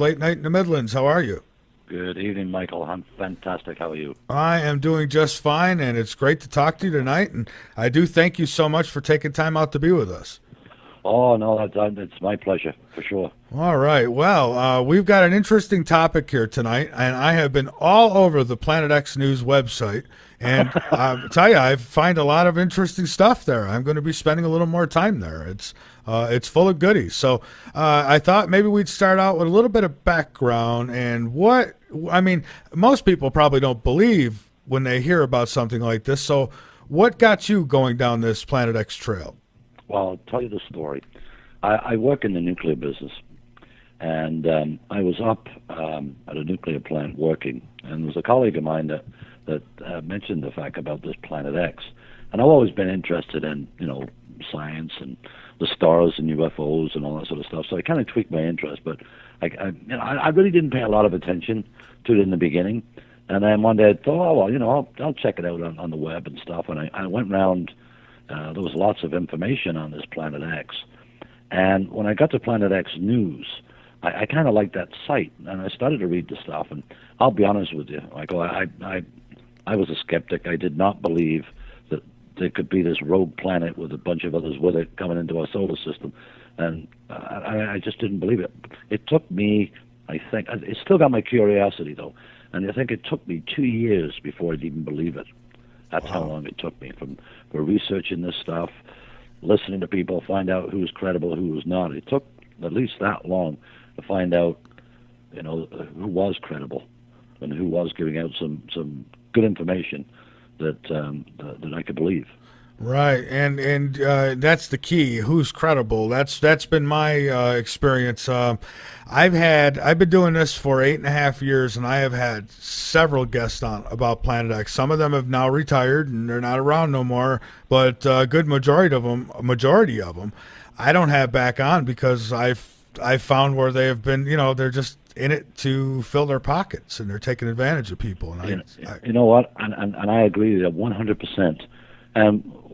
Late night in the Midlands. How are you? Good evening, Michael. I'm fantastic. How are you? I am doing just fine, and it's great to talk to you tonight. And I do thank you so much for taking time out to be with us. Oh, no, it's my pleasure, for sure. All right. Well, we've got an interesting topic here tonight, and I have been all over the Planet X News website. And I tell you, I find a lot of interesting stuff there. I'm going to be spending a little more time there. It's full of goodies. So I thought maybe we'd start out with a little bit of background and what I mean. Most people probably don't believe when they hear about something like this. So what got you going down this Planet X trail? Well, I'll tell you the story. I work in the nuclear business, and I was up at a nuclear plant working, and there was a colleague of mine that mentioned the fact about this Planet X. And I've always been interested in, science and the stars and UFOs and all that sort of stuff. So I kind of tweaked my interest, but I really didn't pay a lot of attention to it in the beginning. And then one day I thought, oh, well, I'll check it out on the web and stuff. And I went around. There was lots of information on this Planet X. And when I got to Planet X News, I kind of liked that site, and I started to read the stuff. And I'll be honest with you, Michael, I was a skeptic. I did not believe that there could be this rogue planet with a bunch of others with it coming into our solar system. And I just didn't believe it. It took me, I think, it still got my curiosity, though. And I think it took me 2 years before I'd even believe it. That's how long it took me for researching this stuff, listening to people, find out who was credible, who was not. It took at least that long to find out, who was credible and who was giving out some good information that I could believe. Right, and that's the key. Who's credible? That's been my experience. I've been doing this for 8.5 years, and I have had several guests on about Planet X. Some of them have now retired and they're not around no more. But a good majority of them, I don't have back on because I've found where they have been. They're just in it to fill their pockets, and they're taking advantage of people. And you know what? And I agree with you 100%.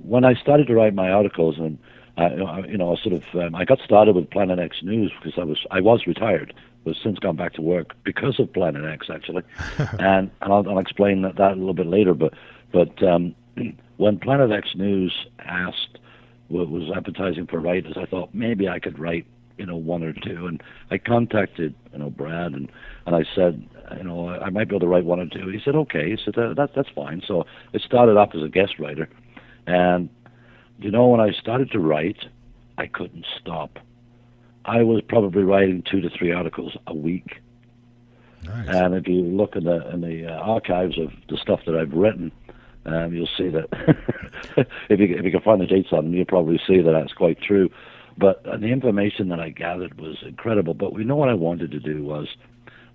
When I started to write my articles, and I got started with Planet X News because I was retired, but since gone back to work because of Planet X actually, and I'll explain that a little bit later. But when Planet X News was advertising for writers, I thought maybe I could write one or two, and I contacted Brad and I said I might be able to write one or two. He said okay. He said that's fine. So it started off as a guest writer. And, when I started to write, I couldn't stop. I was probably writing 2 to 3 articles a week. Nice. And if you look in the archives of the stuff that I've written, you'll see that if you can find the dates on them, you'll probably see that that's quite true. But the information that I gathered was incredible. But what I wanted to do was,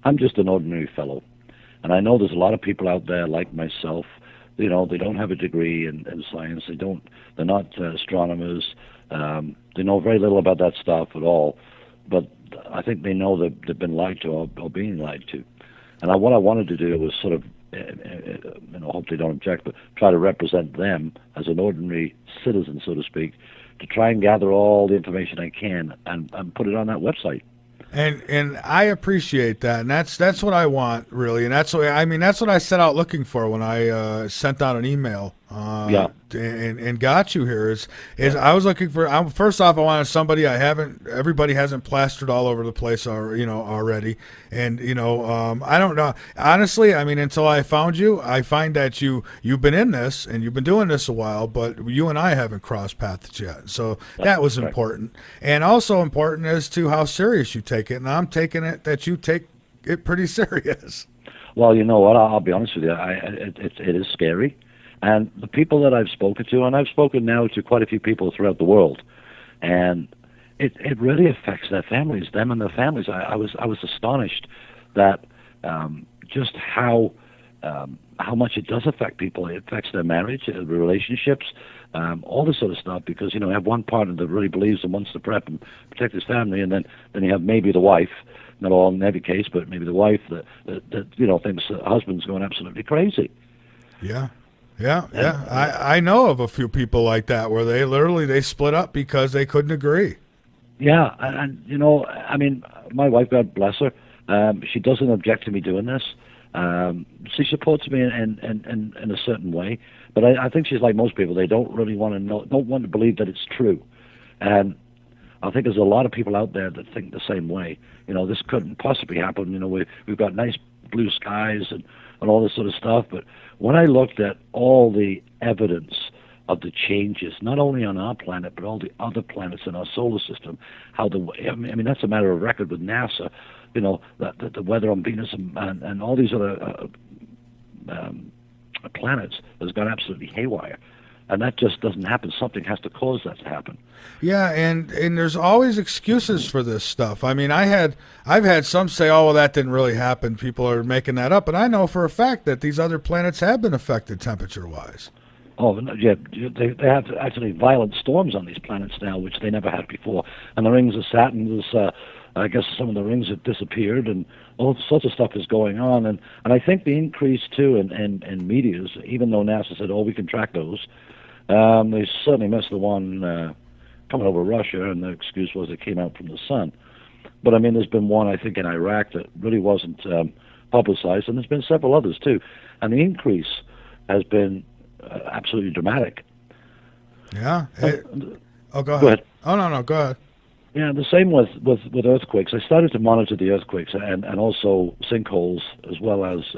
I'm just an ordinary fellow. And I know there's a lot of people out there like myself. They don't have a degree in science. They're not astronomers. They know very little about that stuff at all. But I think they know that they've been lied to or being lied to. And what I wanted to do was sort of, hope they don't object, but try to represent them as an ordinary citizen, so to speak, to try and gather all the information I can and put it on that website. And I appreciate that, and that's what I want really, and that's what I set out looking for when I sent out an email. And got you here is I was looking for. First off, I wanted somebody everybody hasn't plastered all over the place already, and I don't know honestly. I mean, until I found you, I find that you've been in this and you've been doing this a while, but you and I haven't crossed paths yet. So that was important, and also important as to how serious you take it. And I'm taking it that you take it pretty serious. Well, you know what? I'll be honest with you. It is scary. And the people that I've spoken to, and I've spoken now to quite a few people throughout the world, and it really affects their families, them and their families. I was astonished that just how much it does affect people. It affects their marriage, their relationships, all this sort of stuff. Because you have one partner that really believes and wants to prep and protect his family, and then you have maybe the wife, not all in every case, but maybe the wife that thinks the husband's going absolutely crazy. Yeah. I know of a few people like that where they split up because they couldn't agree. Yeah, and I mean, my wife, God bless her, She doesn't object to me doing this. She supports me in a certain way, but I think she's like most people. They don't really want to know, don't want to believe that it's true. And I think there's a lot of people out there that think the same way. This couldn't possibly happen. We've got nice blue skies and all this sort of stuff. But when I looked at all the evidence of the changes, not only on our planet, but all the other planets in our solar system, that's a matter of record with NASA. The weather on Venus and all these other planets has gone absolutely haywire. And that just doesn't happen. Something has to cause that to happen. Yeah, and there's always excuses for this stuff. I mean, I've had some say, "Oh, well, that didn't really happen. People are making that up." But I know for a fact that these other planets have been affected temperature-wise. Oh, yeah, they have actually violent storms on these planets now, which they never had before. And the rings of Saturn I guess some of the rings have disappeared, and all sorts of stuff is going on. And I think the increase too in meteors, even though NASA said, "Oh, we can track those." They certainly missed the one coming over Russia, and the excuse was it came out from the sun. But I mean, there's been one, I think, in Iraq that really wasn't publicized, and there's been several others too. And the increase has been absolutely dramatic. Yeah. Go ahead. Go ahead. Oh, no, go ahead. Yeah, the same with earthquakes. I started to monitor the earthquakes and also sinkholes, as well as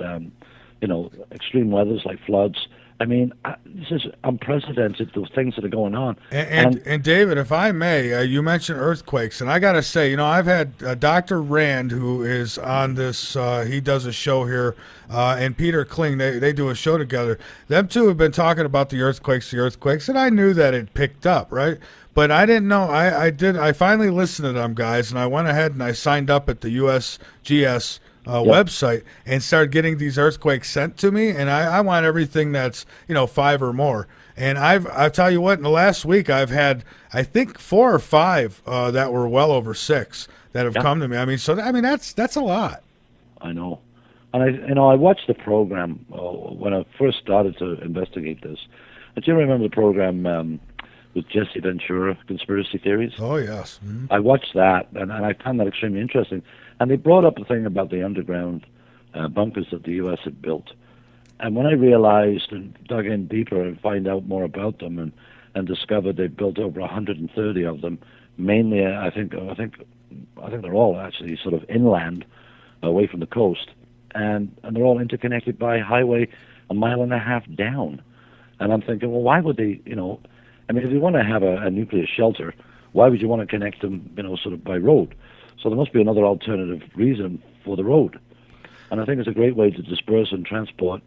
extreme weathers like floods. I mean, this is unprecedented, those things that are going on. And David, if I may, you mentioned earthquakes, and I got to say, I've had Dr. Rand, who is on this, he does a show here, and Peter Kling, they do a show together. Them two have been talking about the earthquakes, and I knew that it picked up, right? But I didn't know. I finally listened to them guys, and I went ahead and I signed up at the USGS website and started getting these earthquakes sent to me, and I want everything that's 5 or more. And I'll tell you what, in the last week I've had I think 4 or 5 that were well over 6 that have come to me. I mean, that's a lot. I know, and I watched the program when I first started to investigate this. Do you remember the program with Jesse Ventura, Conspiracy Theories? Oh, yes. Mm-hmm. I watched that, and I found that extremely interesting. And they brought up the thing about the underground bunkers that the U.S. had built. And when I realized and dug in deeper and find out more about them and discovered they built over 130 of them, mainly, I think they're all actually sort of inland, away from the coast. And they're all interconnected by highway 1.5 miles down. And I'm thinking, well, why would they, if you want to have a nuclear shelter, why would you want to connect them, sort of by road? So there must be another alternative reason for the road. And I think it's a great way to disperse and transport,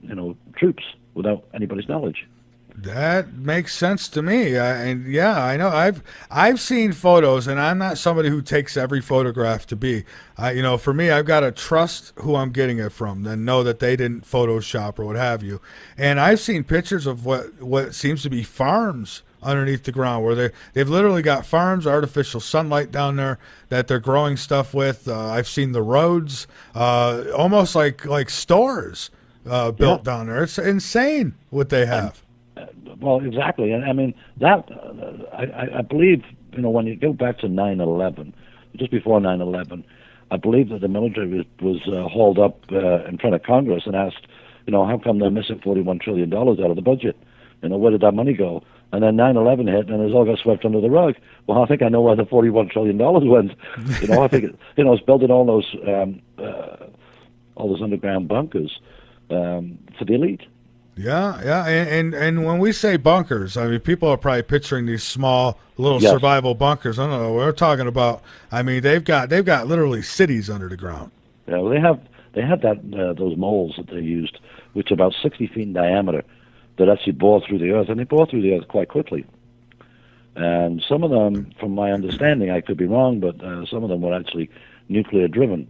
troops without anybody's knowledge. That makes sense to me. And yeah, I know I've seen photos, and I'm not somebody who takes every photograph to be. For me, I've got to trust who I'm getting it from and know that they didn't Photoshop or what have you. And I've seen pictures of what seems to be farms underneath the ground, where they've literally got farms, artificial sunlight down there that they're growing stuff with. I've seen the roads, almost like stores built down there. It's insane what they have. Well, exactly, and I mean that. I believe when you go back to 9/11, just before 9/11, I believe that the military was hauled up in front of Congress and asked, how come they're missing $41 trillion out of the budget? Where did that money go? And then 9/11 hit, and it all got swept under the rug. Well, I think I know where the $41 trillion went. I think it's building all those underground bunkers for the elite. Yeah, and when we say bunkers, I mean, people are probably picturing these small little survival bunkers. I don't know. We're talking about. I mean, they've got literally cities under the ground. Yeah, well, they had those moles that they used, which are about 60 feet in diameter, that actually bore through the earth, and they bore through the earth quite quickly. And some of them, from my understanding, I could be wrong, but some of them were actually nuclear driven.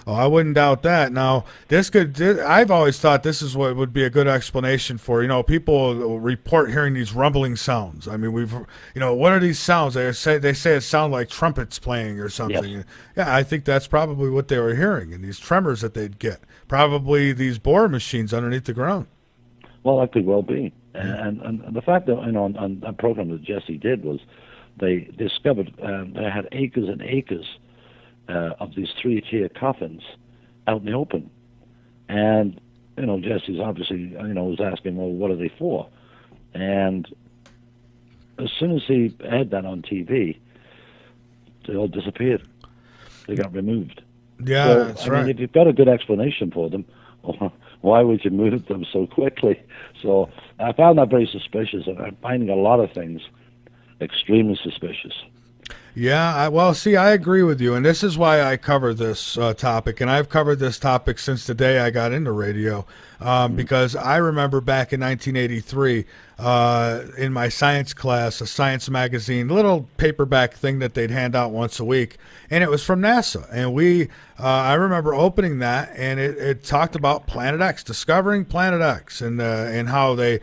Oh, I wouldn't doubt that. Now, I've always thought this is what would be a good explanation for, people report hearing these rumbling sounds. I mean, what are these sounds? They say it sounds like trumpets playing or something. Yes. Yeah, I think that's probably what they were hearing, and these tremors that they'd get. Probably these bore machines underneath the ground. Well, that could well be. And the fact that, on that program that Jesse did was they discovered they had acres and acres of these 3-tier coffins out in the open. And, Jesse's obviously, was asking, well, what are they for? And as soon as he had that on TV, they all disappeared. They got removed. Yeah, so, that's I right. mean, if you've got a good explanation for them, why would you move them so quickly? So I found that very suspicious, and I'm finding a lot of things extremely suspicious. Yeah, well, see, I agree with you, and this is why I cover this topic, and I've covered this topic since the day I got into radio, because I remember back in 1983, in my science class, a science magazine, little paperback thing that they'd hand out once a week, and it was from NASA, and I remember opening that, and it talked about Planet X, discovering Planet X, and how they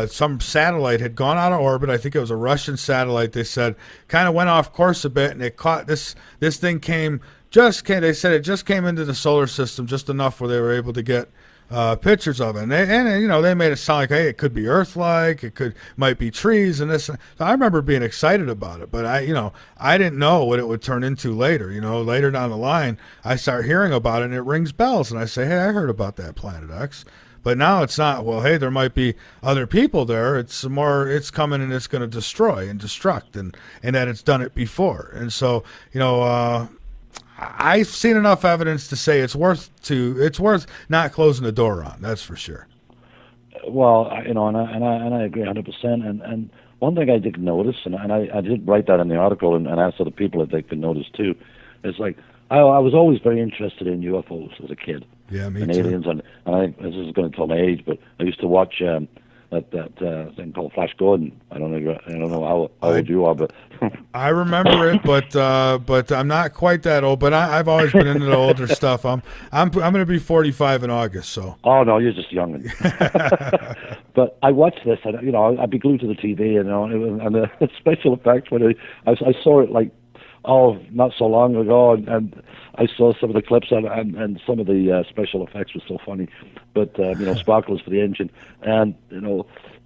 some satellite had gone out of orbit. I think it was a Russian satellite. They said kind of went off course a bit, and it caught this thing they said it just came into the solar system just enough where they were able to get pictures of it, and they made it sound like, hey, it could be Earth-like, might be trees and this. So I remember being excited about it, but I didn't know what it would turn into later. Later down the line, I start hearing about it, and it rings bells, and I say, hey, I heard about that Planet X. But now it's not, well, hey, there might be other people there. It's more, it's coming and it's going to destroy and destruct, and that it's done it before. And so, I've seen enough evidence to say it's worth not closing the door on. That's for sure. Well, and I agree 100%. And one thing I did notice, and I did write that in the article and asked other people if they could notice too, is like I was always very interested in UFOs as a kid. Yeah, me and too. Aliens, and this is going to tell my age, but I used to watch that thing called Flash Gordon. I don't know how old you are, but I remember it, but I'm not quite that old. But I've always been into the older stuff. I'm going to be 45 in August, so. Oh no, you're just young. But I watched this, and I'd be glued to the TV, and the special effects when I saw it like. Oh, not so long ago, and I saw some of the clips, and some of the special effects were so funny, but sparklers for the engine, and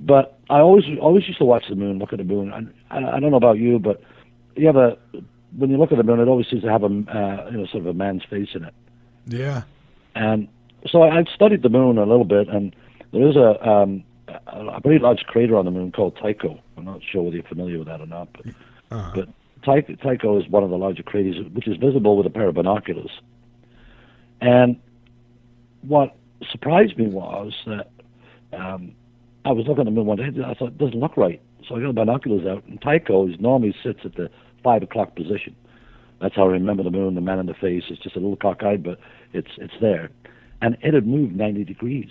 but I always used to watch the moon, look at the moon, and I don't know about you, but when you look at the moon, it always seems to have a sort of a man's face in it. Yeah. And so I've studied the moon a little bit, and there is a very large crater on the moon called Tycho. I'm not sure whether you're familiar with that or not, but Tycho is one of the larger craters, which is visible with a pair of binoculars. And what surprised me was that I was looking at the moon one day, and I thought, it doesn't look right. So I got the binoculars out, and Tycho normally sits at the 5 o'clock position. That's how I remember the moon, the man in the face. It's just a little cockeyed, but it's there. And it had moved 90 degrees.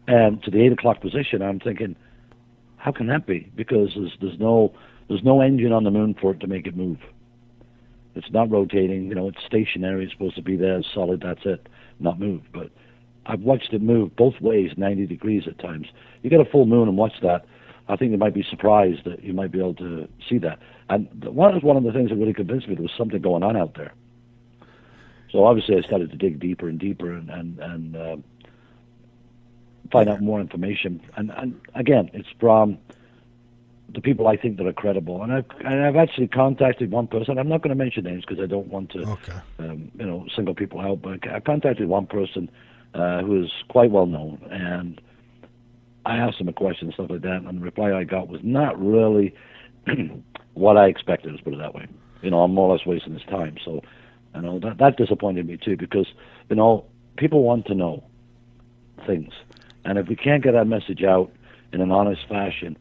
And to the 8 o'clock position, I'm thinking, how can that be? Because there's no engine on the moon for it to make it move. It's not rotating, it's stationary, it's supposed to be there, solid, that's it, not move. But I've watched it move both ways, 90 degrees at times. You get a full moon and watch that, I think you might be surprised that you might be able to see that. And one of the things that really convinced me there was something going on out there. So obviously I started to dig deeper and deeper and find out more information. And again, it's from the people I think that are credible, and I've actually contacted one person. I'm not going to mention names because I don't want to, single people out. But I contacted one person who is quite well known, and I asked him a question and stuff like that, and the reply I got was not really what I expected. Let's put it that way. I'm more or less wasting his time. So, that disappointed me too, because people want to know things, and if we can't get that message out in an honest fashion.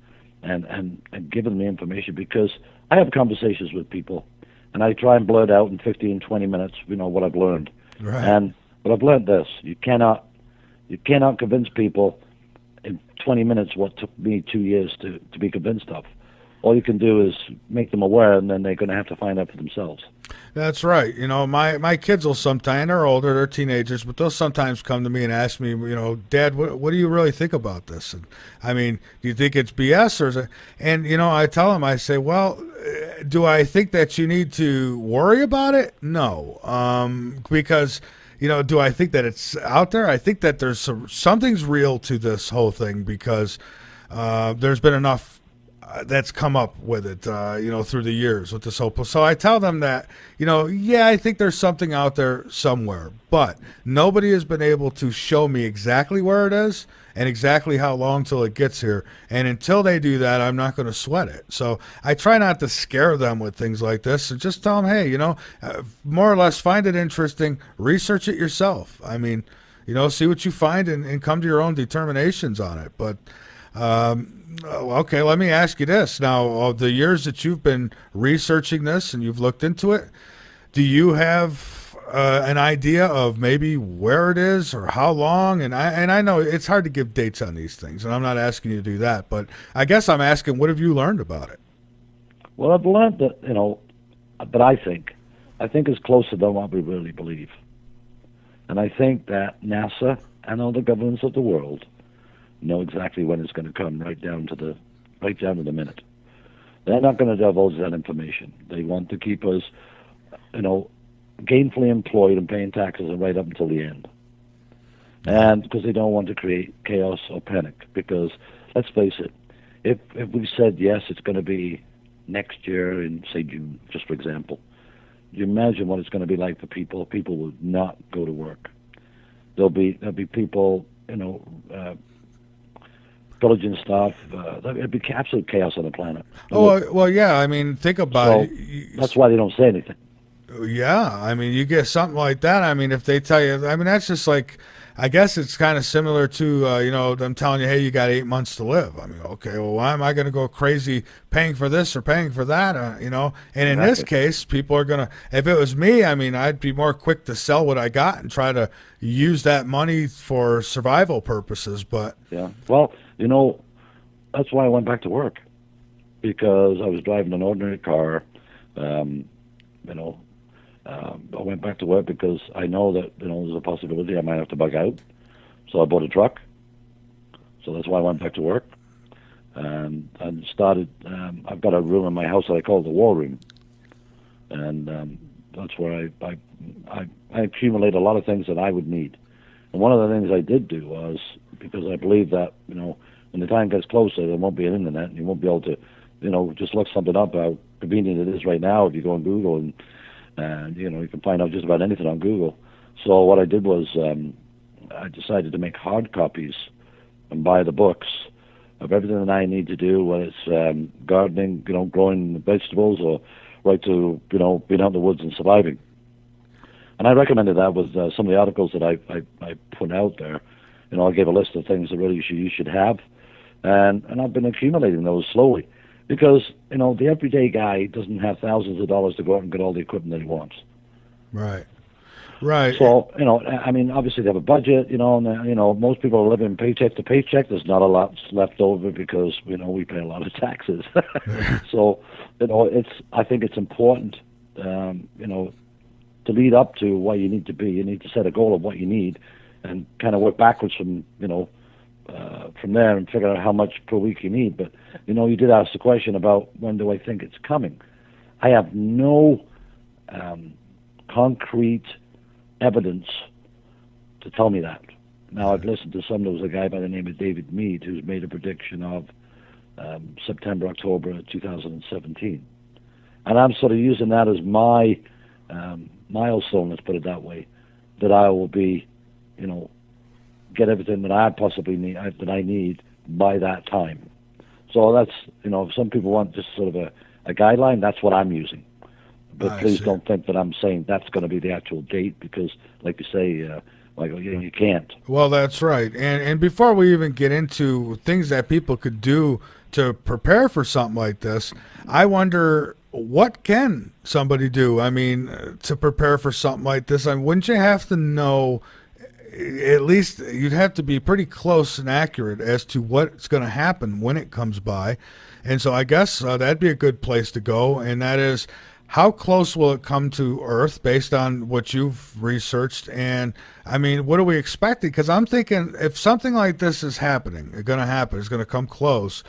And give them the information, because I have conversations with people, and I try and blurt out in 15, 20 minutes, what I've learned. Right. But I've learned this: you cannot convince people in 20 minutes what took me 2 years to be convinced of. All you can do is make them aware, and then they're going to have to find out for themselves. That's right. My kids will sometimes, they're older, they're teenagers, but they'll sometimes come to me and ask me, Dad, what do you really think about this? And I mean, do you think it's BS or is it? And, I tell them, I say, well, do I think that you need to worry about it? No. Because, do I think that it's out there? I think that there's something's real to this whole thing, because there's been enough that's come up with it, through the years with this whole. So I tell them that, yeah, I think there's something out there somewhere, but nobody has been able to show me exactly where it is and exactly how long till it gets here. And until they do that, I'm not going to sweat it. So I try not to scare them with things like this and just tell them, hey, more or less find it interesting, research it yourself. I mean, see what you find and come to your own determinations on it. But, okay, let me ask you this. Now, of the years that you've been researching this and you've looked into it, do you have an idea of maybe where it is or how long? And I know it's hard to give dates on these things, and I'm not asking you to do that, but I guess I'm asking, what have you learned about it? Well, I've learned that, but I think it's closer than what we really believe. And I think that NASA and all the governments of the world know exactly when it's going to come, right down to the minute. They're not going to divulge that information. They want to keep us, gainfully employed and paying taxes and right up until the end. And because they don't want to create chaos or panic. Because let's face it, if we said yes, it's going to be next year in, say, June, just for example, you imagine what it's going to be like for people. People will not go to work. There'll be people, pillaging stuff. It'd be absolute chaos on the planet. Well, yeah. I mean, think about it. That's why they don't say anything. Yeah, I mean, you get something like that. I mean, if they tell you, I mean, that's just like, I guess it's kind of similar to, them telling you, hey, you got 8 months to live. I mean, okay, well, why am I going to go crazy paying for this or paying for that? And in this case, people are going to, if it was me, I mean, I'd be more quick to sell what I got and try to use that money for survival purposes. But yeah, well, that's why I went back to work, because I was driving an ordinary car. I went back to work because I know that there's a possibility I might have to bug out, so I bought a truck. So that's why I went back to work, and started. I've got a room in my house that I call the war room, and that's where I accumulate a lot of things that I would need. And one of the things I did do was, because I believe that when the time gets closer, there won't be an internet, and you won't be able to just look something up how convenient it is right now if you go on Google and you can find out just about anything on Google. So what I did was I decided to make hard copies and buy the books of everything that I need to do, whether it's gardening, growing vegetables, or right to being out in the woods and surviving. And I recommended that with some of the articles that I put out there. I gave a list of things that really you should have, and I've been accumulating those slowly. Because, the everyday guy doesn't have thousands of dollars to go out and get all the equipment that he wants. Right. So, I mean, obviously they have a budget, and most people are living paycheck to paycheck. There's not a lot left over because, we pay a lot of taxes. So, I think it's important, to lead up to what you need to be. You need to set a goal of what you need and kind of work backwards from there and figure out how much per week you need. But, you did ask the question about when do I think it's coming. I have no concrete evidence to tell me that. Now, I've listened to there was a guy by the name of David Mead who's made a prediction of September, October 2017. And I'm sort of using that as my milestone, let's put it that way, that I will be, get everything that I possibly need, that I need by that time. So that's, if some people want just sort of a guideline, that's what I'm using. But please don't think that I'm saying that's going to be the actual date, because, like you say, Michael, you can't. Well, that's right. And before we even get into things that people could do to prepare for something like this, I wonder, what can somebody do? I mean, to prepare for something like this, wouldn't you have to know? At least you'd have to be pretty close and accurate as to what's going to happen when it comes by. And so I guess that'd be a good place to go. And that is, how close will it come to Earth based on what you've researched? And I mean, what are we expecting? Because I'm thinking if something like this is happening, it's going to happen, it's going to come close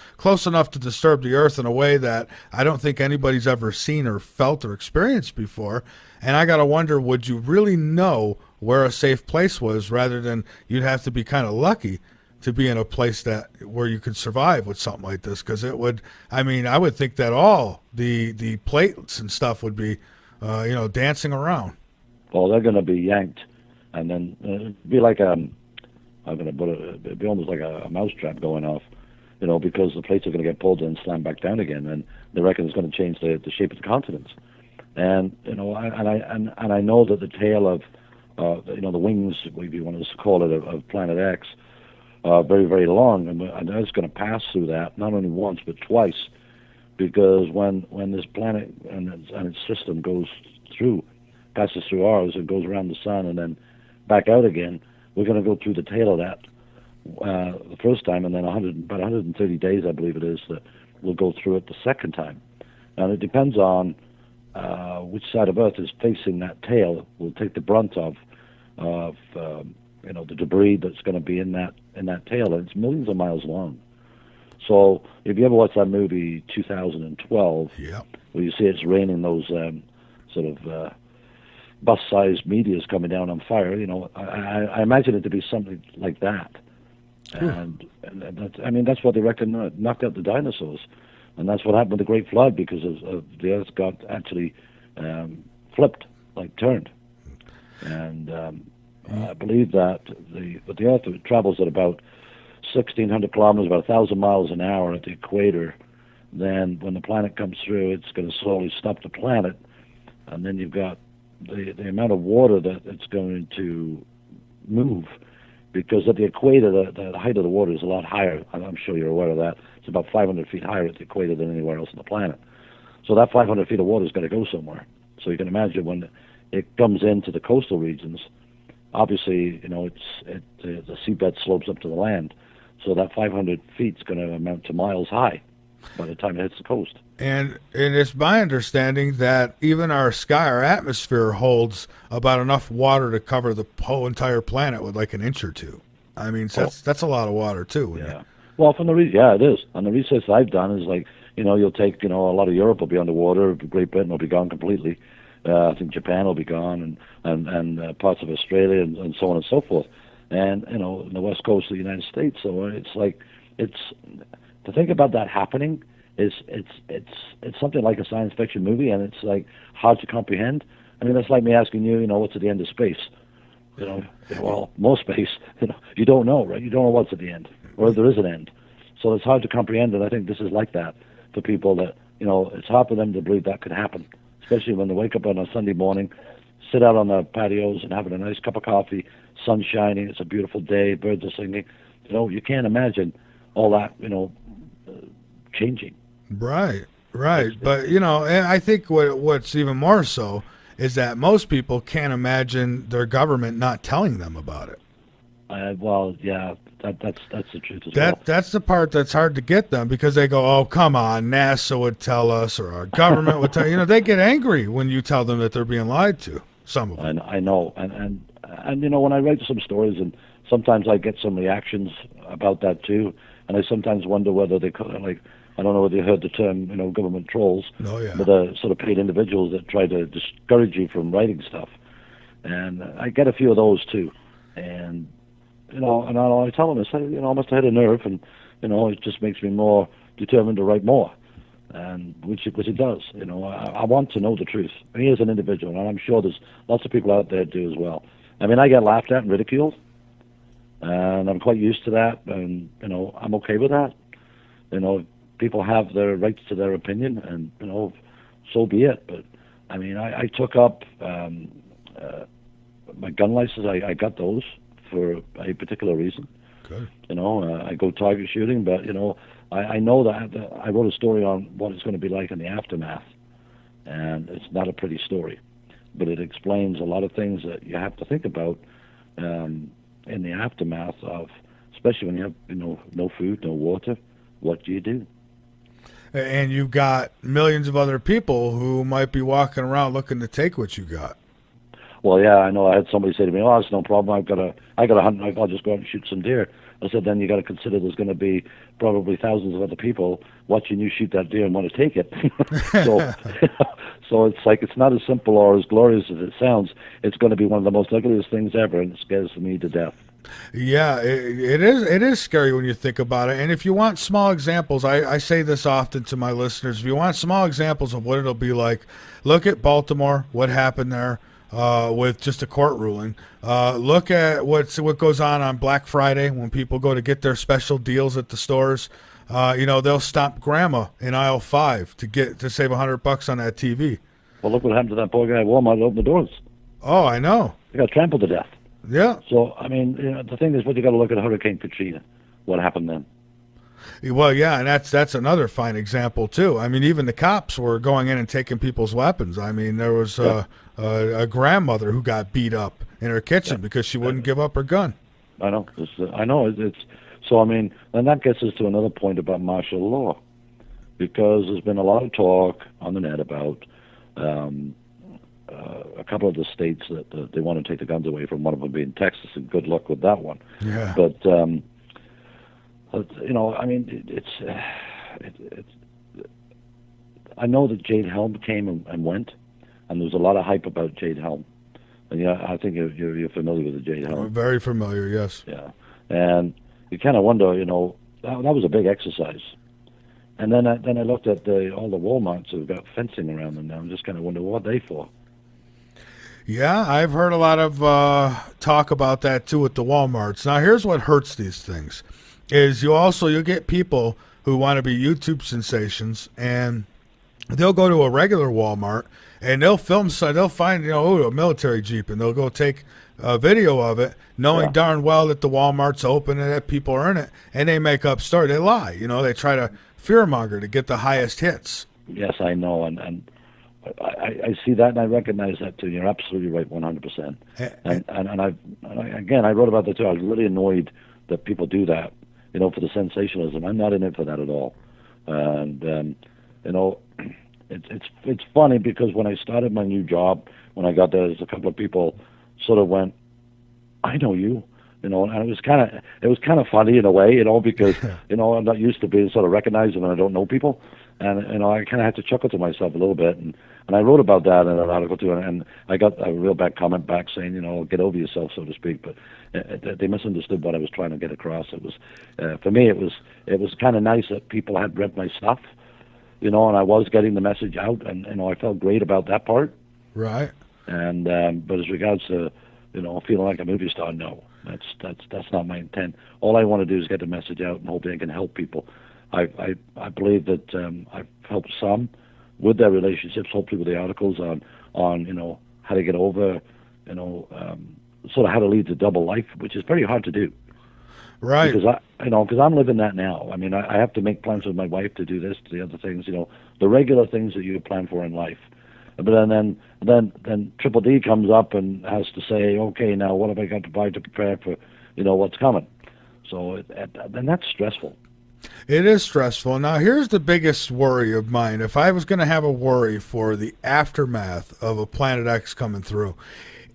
enough to disturb the Earth in a way that I don't think anybody's ever seen or felt or experienced before. And I got to wonder, would you really know where a safe place was, rather than you'd have to be kind of lucky to be in a place where you could survive with something like this, because it would. I mean, I would think that all the plates and stuff would be, dancing around. Well, they're going to be yanked, and then it'd be like I'm going to put it'd be almost like a mousetrap going off, because the plates are going to get pulled and slammed back down again, and they reckon it's going to change the shape of the continents. And I know that the tail of the wings, if you want to call it, of Planet X, are very, very long, and it's going to pass through that not only once but twice, because when this planet and its system passes through ours and goes around the sun and then back out again, we're going to go through the tail of that the first time, and then about 130 days, I believe it is, that we'll go through it the second time. And it depends on which side of Earth is facing that tail. Will take the brunt of the debris that's going to be in that tail, and it's millions of miles long. So if you ever watch that movie 2012, where you see it's raining those sort of bus-sized meteors coming down on fire, I imagine it to be something like that. And that's what they reckon knocked out the dinosaurs. And that's what happened with the Great Flood, because of the Earth got actually flipped, like turned. And I believe that the Earth travels at about 1,600 kilometers, about 1,000 miles an hour at the equator. Then when the planet comes through, it's going to slowly stop the planet. And then you've got the amount of water that it's going to move, because at the equator, the height of the water is a lot higher. I'm sure you're aware of that. It's about 500 feet higher at the equator than anywhere else on the planet. So that 500 feet of water is going to go somewhere. So you can imagine when it comes into the coastal regions, obviously, the seabed slopes up to the land. So that 500 feet is going to amount to miles high by the time it hits the coast. And it's my understanding that even our sky, our atmosphere, holds about enough water to cover the whole entire planet with like an inch or two. I mean, that's a lot of water too. Yeah. Well, it is. And the research I've done is like, you'll take, a lot of Europe will be underwater, Great Britain will be gone completely. I think Japan will be gone, and parts of Australia and so on and so forth. And, in the west coast of the United States. So it's to think about that happening it's something like a science fiction movie, and it's like hard to comprehend. I mean, that's like me asking you, what's at the end of space? Well, most space, you don't know, right? You don't know what's at the end, or if there is an end. So it's hard to comprehend, and I think this is like that for people that, it's hard for them to believe that could happen, especially when they wake up on a Sunday morning, sit out on the patios and having a nice cup of coffee, sun shining, it's a beautiful day, birds are singing. You can't imagine all that, changing. Right. But, I think what's even more so is that most people can't imagine their government not telling them about it. Well, yeah, that's the truth as well. That's the part that's hard to get them, because they go, oh, come on, NASA would tell us, or our government would tell they get angry when you tell them that they're being lied to, some of them. I know. And when I write some stories, and sometimes I get some reactions about that too, and I sometimes wonder whether they could, like, I don't know whether you heard the term, government trolls. Oh, yeah. But sort of paid individuals that try to discourage you from writing stuff. And I get a few of those too. And, and I tell them, I say, I must have hit a nerve, and, it just makes me more determined to write more. And which it does. I want to know the truth. Me as an individual, and I'm sure there's lots of people out there do as well. I mean, I get laughed at and ridiculed, and I'm quite used to that, and, I'm okay with that. People have their rights to their opinion, and, so be it. But, I mean, I took up my gun license. I got those for a particular reason. Good. I go target shooting, but, I know that I wrote a story on what it's going to be like in the aftermath, and it's not a pretty story, but it explains a lot of things that you have to think about in the aftermath of, especially when you have no food, no water. What do you do? And you've got millions of other people who might be walking around looking to take what you got. Well, yeah, I know. I had somebody say to me, "Oh, it's no problem. I got a hunt. I'll just go out and shoot some deer." I said, "Then you got to consider there's going to be probably thousands of other people watching you shoot that deer and want to take it." So it's like it's not as simple or as glorious as it sounds. It's going to be one of the most ugliest things ever, and it scares me to death. Yeah, it is. It is scary when you think about it. And if you want small examples, I say this often to my listeners. If you want small examples of what it'll be like, look at Baltimore. What happened there with just a court ruling. Look at what goes on Black Friday when people go to get their special deals at the stores. They'll stop grandma in aisle 5 to save $100 on that TV. Well, look what happened to that poor guy at Walmart that opened the doors. Oh, I know. He got trampled to death. Yeah. So, I mean, the thing is, what you got to look at Hurricane Katrina. What happened then? Well, yeah, and that's another fine example too. I mean, even the cops were going in and taking people's weapons. I mean, there was a grandmother who got beat up in her kitchen because she wouldn't give up her gun. I know. It's so. I mean, and that gets us to another point about martial law, because there's been a lot of talk on the net about a couple of the states that they want to take the guns away from. One of them being Texas, and good luck with that one. Yeah. But I mean, it's. I know that Jade Helm came and went, and there was a lot of hype about Jade Helm. And yeah, I think you're familiar with the Jade Helm. Very familiar, yes. Yeah, and you kind of wonder, that was a big exercise. And then I looked at all the Walmarts who've got fencing around them now, and just kind of wonder what they for. Yeah, I've heard a lot of talk about that too at the Walmarts. Now, here's what hurts these things: is you get people who want to be YouTube sensations, and they'll go to a regular Walmart and they'll film, so they'll find a military Jeep, and they'll go take a video of it, knowing darn well that the Walmart's open and that people are in it, and they make up story. They lie, they try to fearmonger to get the highest hits. Yes, I know, and I see that, and I recognize that too. You're absolutely right, 100%. And I wrote about that too. I was really annoyed that people do that, for the sensationalism. I'm not in it for that at all. And it's funny because when I started my new job, when I got there, there's a couple of people sort of went, "I know you." And it was kind of funny in a way, because I'm not used to being sort of recognized when I don't know people, and I kind of had to chuckle to myself a little bit, and I wrote about that in an article too, and I got a real bad comment back saying, get over yourself, so to speak, but they misunderstood what I was trying to get across. It was for me, it was kind of nice that people had read my stuff, and I was getting the message out, and I felt great about that part. Right. And but as regards to feeling like a movie star, no. That's not my intent. All I want to do is get the message out and hope I can help people. I believe that I've helped some with their relationships, hopefully with the articles on how to get over, sort of how to lead a double life, which is very hard to do. Right. Because I'm living that now. I mean, I have to make plans with my wife to do this, to the other things, the regular things that you plan for in life. But then Triple D comes up and has to say, okay, now what have I got to buy to prepare for, what's coming? So then that's stressful. It is stressful. Now, here's the biggest worry of mine. If I was going to have a worry for the aftermath of a Planet X coming through,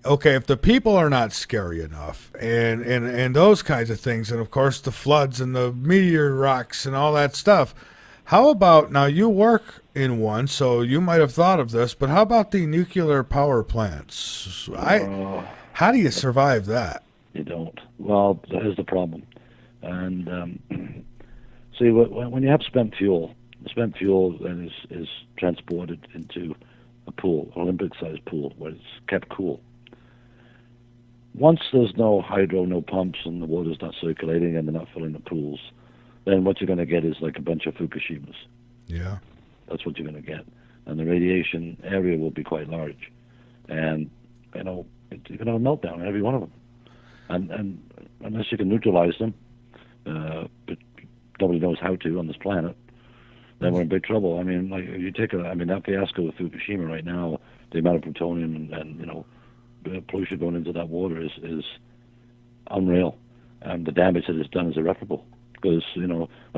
okay, if the people are not scary enough and those kinds of things, and of course the floods and the meteor rocks and all that stuff, how about, now you work in one, so you might have thought of this, but how about the nuclear power plants? How do you survive that? You don't. Well, that is the problem. And see, when you have spent fuel then is transported into a pool, an Olympic-sized pool, where it's kept cool. Once there's no hydro, no pumps, and the water's not circulating and they're not filling the pools, then what you're going to get is like a bunch of Fukushimas. Yeah. That's what you're going to get. And the radiation area will be quite large. And, you're going to have a meltdown in every one of them. And unless you can neutralize them, but nobody knows how to on this planet, then we're in big trouble. I mean, like, if you take that fiasco with Fukushima right now, the amount of plutonium and the pollution going into that water is unreal. And the damage that it's done is irreparable. Because, I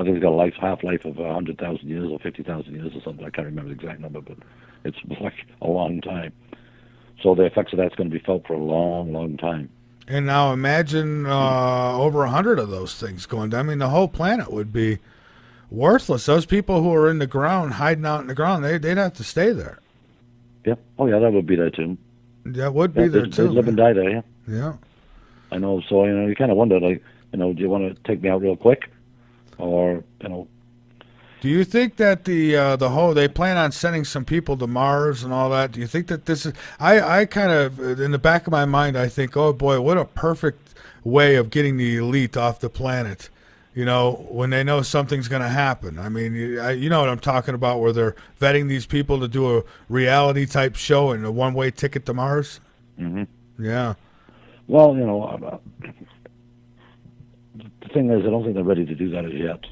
think it's got a half-life of 100,000 years or 50,000 years or something. I can't remember the exact number, but it's like a long time. So the effects of that's going to be felt for a long, long time. And now imagine over 100 of those things going down. I mean, the whole planet would be worthless. Those people who are in the ground, hiding out in the ground, they'd have to stay there. Yeah. Oh, yeah, that would be there too. That would be there too. They live and die there. Yeah. Yeah. I know. So you kind of wonder, like, do you want to take me out real quick, or Do you think that the whole they plan on sending some people to Mars and all that? Do you think that this is? I kind of in the back of my mind I think, oh boy, what a perfect way of getting the elite off the planet. When they know something's going to happen. I mean, you know what I'm talking about, where they're vetting these people to do a reality type show and a one-way ticket to Mars. Mm-hmm. Yeah. Well, the thing is, I don't think they're ready to do that as yet.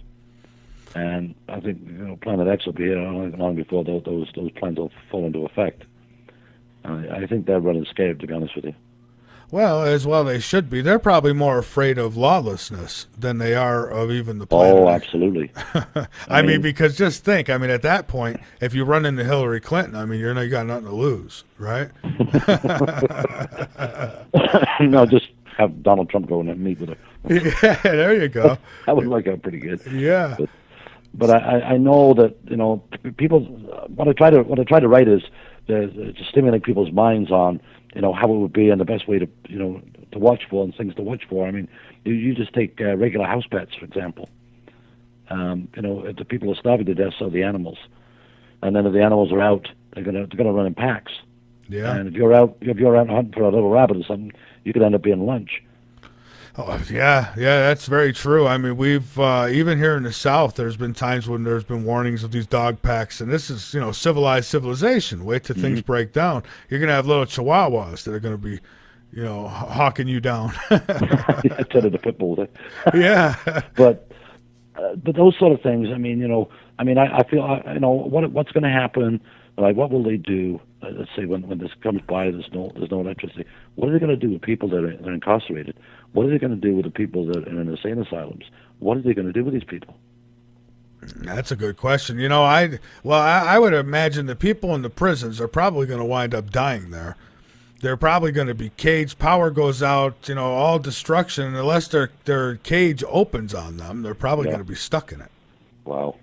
And I think Planet X will be here long before those plans will fall into effect. I think they're running scared, to be honest with you. Well, they should be. They're probably more afraid of lawlessness than they are of even the planet. Oh, absolutely. I mean, because just think. I mean, at that point, if you run into Hillary Clinton, I mean, you got nothing to lose, right? No, just have Donald Trump go in and meet with her. Yeah, there you go. That would work out pretty good. Yeah. But I know that people. What I try to write is to stimulate people's minds on how it would be and the best way to to watch for and things to watch for. I mean, you just take regular house pets, for example. The people are starving to death, so are the animals. And then if the animals are out, they're gonna run in packs. Yeah. And if you're out hunting for a little rabbit or something, you could end up being lunch. Oh, yeah, that's very true. I mean, we've even here in the South, there's been times when there's been warnings of these dog packs, and this is civilized civilization. Wait till things break down. You're gonna have little Chihuahuas that are gonna be, hawking you down. Instead of the pit bulls. Yeah. But those sort of things. I mean, I feel what's going to happen. Like, what will they do? Let's say when this comes by, there's no electricity. What are they going to do with people that are incarcerated? What are they going to do with the people that are in insane asylums? What are they going to do with these people? That's a good question. I would imagine the people in the prisons are probably going to wind up dying there. They're probably going to be caged. Power goes out. All destruction. Unless their cage opens on them, they're probably going to be stuck in it. Wow.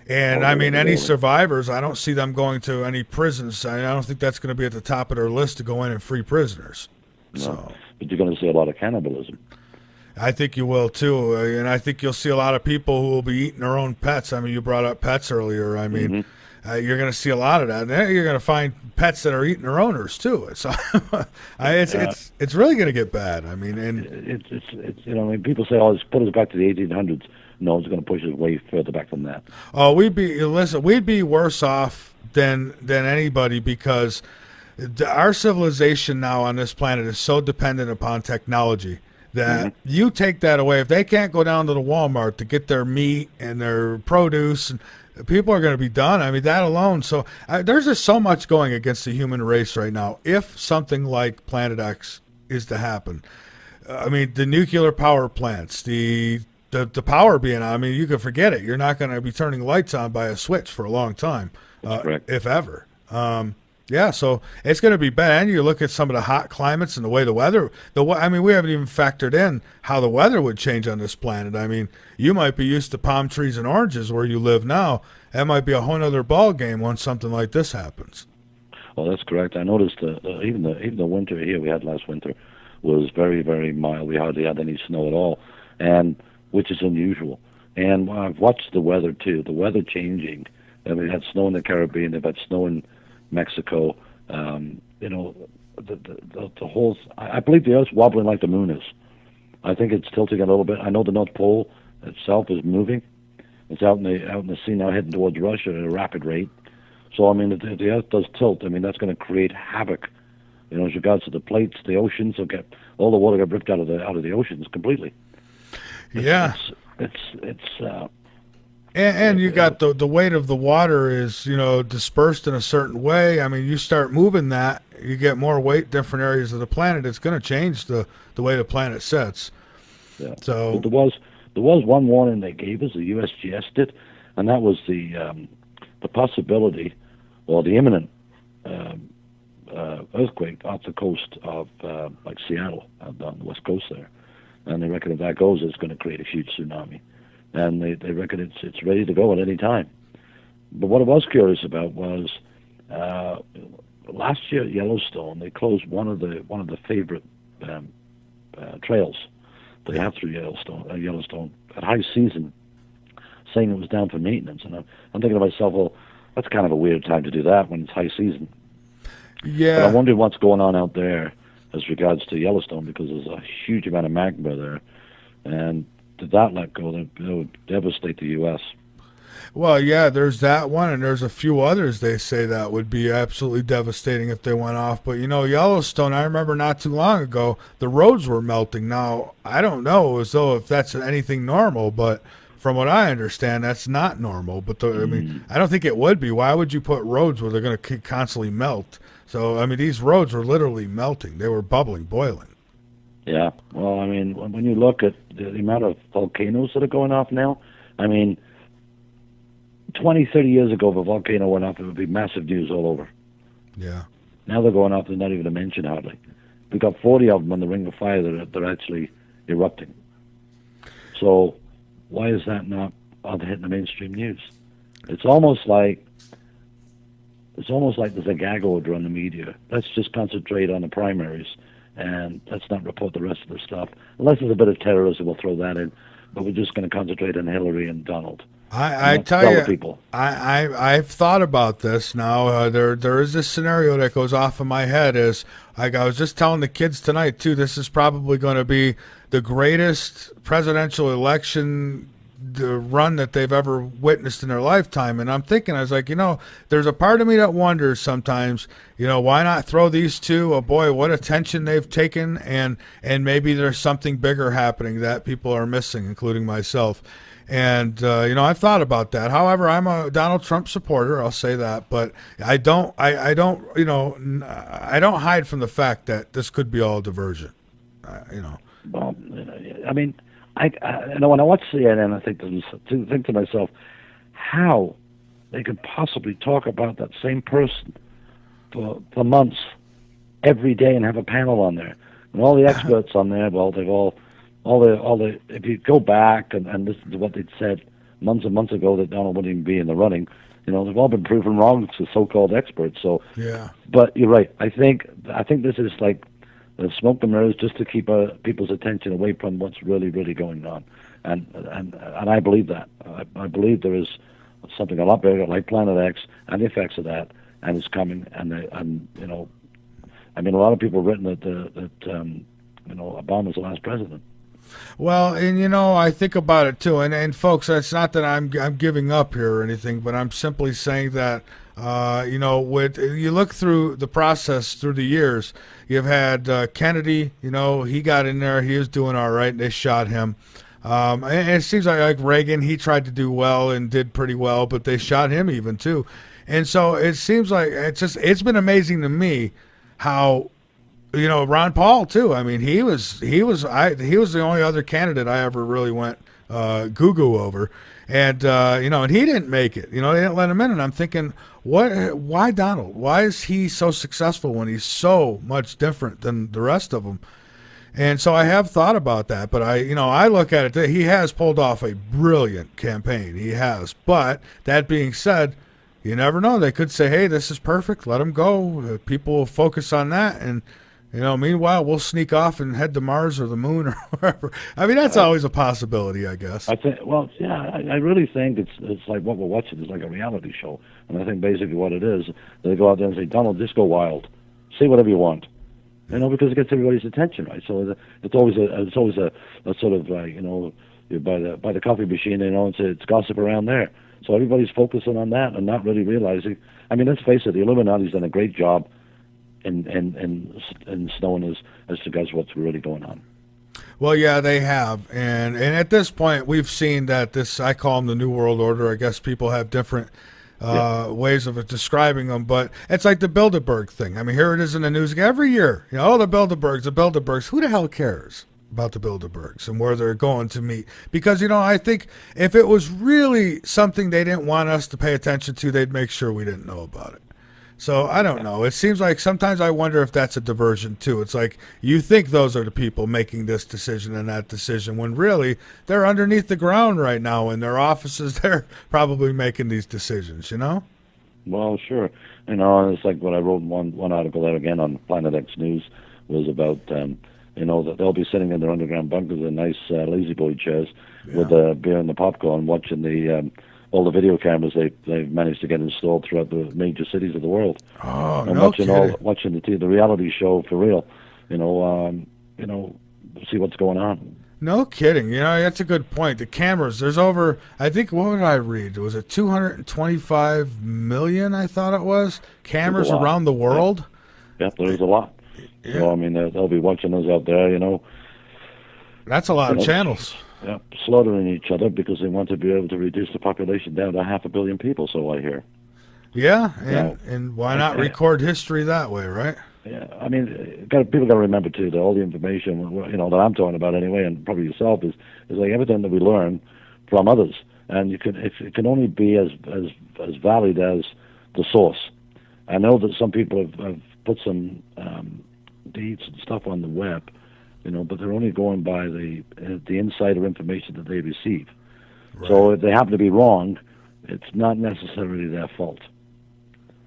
And I mean, any survivors, I don't see them going to any prisons. I don't think that's going to be at the top of their list to go in and free prisoners. No, so, but you're going to see a lot of cannibalism. I think you will too, and I think you'll see a lot of people who will be eating their own pets. I mean, you brought up pets earlier. I mean, you're going to see a lot of that. And you're going to find pets that are eating their owners too. So it's really going to get bad. I mean, and it's people say, "Oh, let's put us back to the 1800s." No, it's going to push us way further back than that. Oh, we'd be worse off than anybody, because our civilization now on this planet is so dependent upon technology that you take that away. If they can't go down to the Walmart to get their meat and their produce, and people are going to be done. I mean, that alone. So there's just so much going against the human race right now. If something like Planet X is to happen, I mean, the nuclear power plants, the power being on, I mean, you can forget it. You're not going to be turning lights on by a switch for a long time, if ever. Yeah, so it's going to be bad. And you look at some of the hot climates and the way the weather, I mean, we haven't even factored in how the weather would change on this planet. I mean, you might be used to palm trees and oranges where you live now. That might be a whole other ball game once something like this happens. Well, that's correct. I noticed even the winter here we had last winter was very, very mild. We hardly had any snow at all, and which is unusual. And I've watched the weather too. The weather changing. I mean, we had snow in the Caribbean. They've had snow in Mexico. The whole. I believe the Earth's wobbling like the moon is. I think it's tilting a little bit. I know the North Pole itself is moving. It's out in the sea now, heading towards Russia at a rapid rate. So I mean, if the Earth does tilt, I mean that's going to create havoc. As regards to the plates, the oceans will get all the water get ripped out of the oceans completely. Yeah, it's and you got the weight of the water is dispersed in a certain way. I mean, you start moving that, you get more weight, different areas of the planet. It's going to change the way the planet sets. Yeah. So but there was one warning they gave us, the USGS did, and that was the possibility or the imminent earthquake off the coast of like Seattle, on the west coast there. And they reckon if that goes, it's going to create a huge tsunami. And they reckon it's ready to go at any time. But what I was curious about was last year at Yellowstone, they closed one of the favorite trails they have through Yellowstone at high season, saying it was down for maintenance. And I'm thinking to myself, well, that's kind of a weird time to do that when it's high season. Yeah. But I wonder what's going on out there as regards to Yellowstone, because there's a huge amount of magma there, and did that let go, it would devastate the U.S. Well, yeah, there's that one, and there's a few others they say that would be absolutely devastating if they went off. But, Yellowstone, I remember not too long ago, the roads were melting. Now, I don't know as though if that's anything normal, but from what I understand, that's not normal. But, I mean, I don't think it would be. Why would you put roads where they're going to constantly melt? So, I mean, these roads were literally melting. They were bubbling, boiling. Yeah. Well, I mean, when you look at the amount of volcanoes that are going off now, I mean, 20, 30 years ago, if a volcano went off, it would be massive news all over. Yeah. Now they're going off, they're not even a mention hardly. We've got 40 of them on the Ring of Fire that are actually erupting. So why is that not hitting the mainstream news? It's almost like there's a gag order on the media. Let's just concentrate on the primaries, and let's not report the rest of the stuff. Unless there's a bit of terrorism, we'll throw that in. But we're just going to concentrate on Hillary and Donald. I tell you, people. I've thought about this now. There is this scenario that goes off in my head. I was just telling the kids tonight too. This is probably going to be the greatest presidential election run that they've ever witnessed in their lifetime. And I'm thinking, I was like, there's a part of me that wonders sometimes, why not throw these two? Oh boy, what attention they've taken, and maybe there's something bigger happening that people are missing, including myself. And I've thought about that. However, I'm a Donald Trump supporter. I'll say that, but I don't hide from the fact that this could be all a diversion. Well, I mean, when I watch CNN, I think to myself, how they could possibly talk about that same person for months, every day, and have a panel on there, and all the experts on there. Well, they've all the. If you go back and listen to what they'd said months and months ago that Donald wouldn't even be in the running, they've all been proven wrong to so-called experts. So yeah. But you're right. I think this is like the smoke and mirrors just to keep people's attention away from what's really, really going on, and I believe that. I believe there is something a lot bigger, like Planet X, and the effects of that, and it's coming. And I mean, a lot of people have written that Obama's the last president. Well, and I think about it too, and folks, it's not that I'm giving up here or anything, but I'm simply saying that with you look through the process through the years, you've had Kennedy, he got in there, he was doing all right, and they shot him. And it seems like Reagan, he tried to do well and did pretty well, but they shot him even too. And so it seems like it's been amazing to me how. Ron Paul too. I mean, he was the only other candidate I ever really went goo over, and and he didn't make it. They didn't let him in, and I'm thinking, why Donald? Why is he so successful when he's so much different than the rest of them? And so I have thought about that, but I look at it. He has pulled off a brilliant campaign. He has, but that being said, you never know. They could say, hey, this is perfect. Let him go. People will focus on that, and meanwhile, we'll sneak off and head to Mars or the moon or wherever. I mean, that's always a possibility, I guess. I think. Well, yeah, I really think it's like what we're watching is like a reality show, and I think basically what it is, they go out there and say, Donald, just go wild, say whatever you want, because it gets everybody's attention, right? So it's always a sort of by the coffee machine, it's gossip around there. So everybody's focusing on that and not really realizing. I mean, let's face it, the Illuminati's done a great job in snowing as to guys what's really going on. Well, yeah, they have, and at this point, we've seen that this, I call them the New World Order. I guess people have different ways of describing them, but it's like the Bilderberg thing. I mean, here it is in the news every year. The Bilderbergs. Who the hell cares about the Bilderbergs and where they're going to meet? Because I think if it was really something they didn't want us to pay attention to, they'd make sure we didn't know about it. So I don't know. It seems like sometimes I wonder if that's a diversion too. It's like you think those are the people making this decision and that decision when really they're underneath the ground right now in their offices. They're probably making these decisions, Well, sure. You know, it's like what I wrote in one article there again on Planet X News was about, you know, that they'll be sitting in their underground bunkers in nice lazy boy chairs with the beer and the popcorn, watching all the video cameras they've managed to get installed throughout the major cities of the world. Oh, And no watching kidding. watching the reality show for real. You know, see what's going on. No kidding. You know, that's a good point. The cameras, there's over, I think, what did I read? Was it 225 million, I thought it was, There's cameras a lot. around the world? Yeah, there's a lot. Yeah. So I mean, they'll be watching us out there. That's a lot You of know, channels. yeah, slaughtering each other because they want to be able to reduce the population down to 500 million people. So I hear. Yeah, Now, and why not record history that way, right? yeah, I mean, people got to remember too that all the information that I'm talking about anyway, and probably yourself is like everything that we learn from others, and it can only be as valid as the source. I know that some people have put some deeds and stuff on the web, but they're only going by the insider information that they receive. Right. So if they happen to be wrong, it's not necessarily their fault.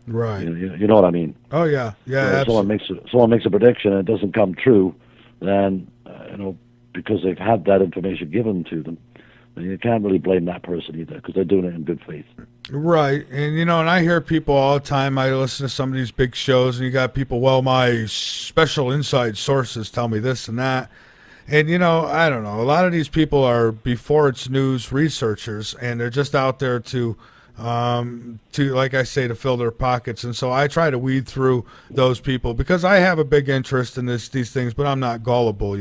Right. You know what I mean? Oh yeah, yeah. So someone makes a prediction and it doesn't come true, then because they've had that information given to them, then you can't really blame that person either because they're doing it in good faith. Right, and and I hear people all the time. I listen to some of these big shows, and you got people. Well, my special inside sources tell me this and that, and I don't know. A lot of these people are before it's news researchers, and they're just out there to like I say, to fill their pockets. And so I try to weed through those people because I have a big interest in these things, but I'm not gullible.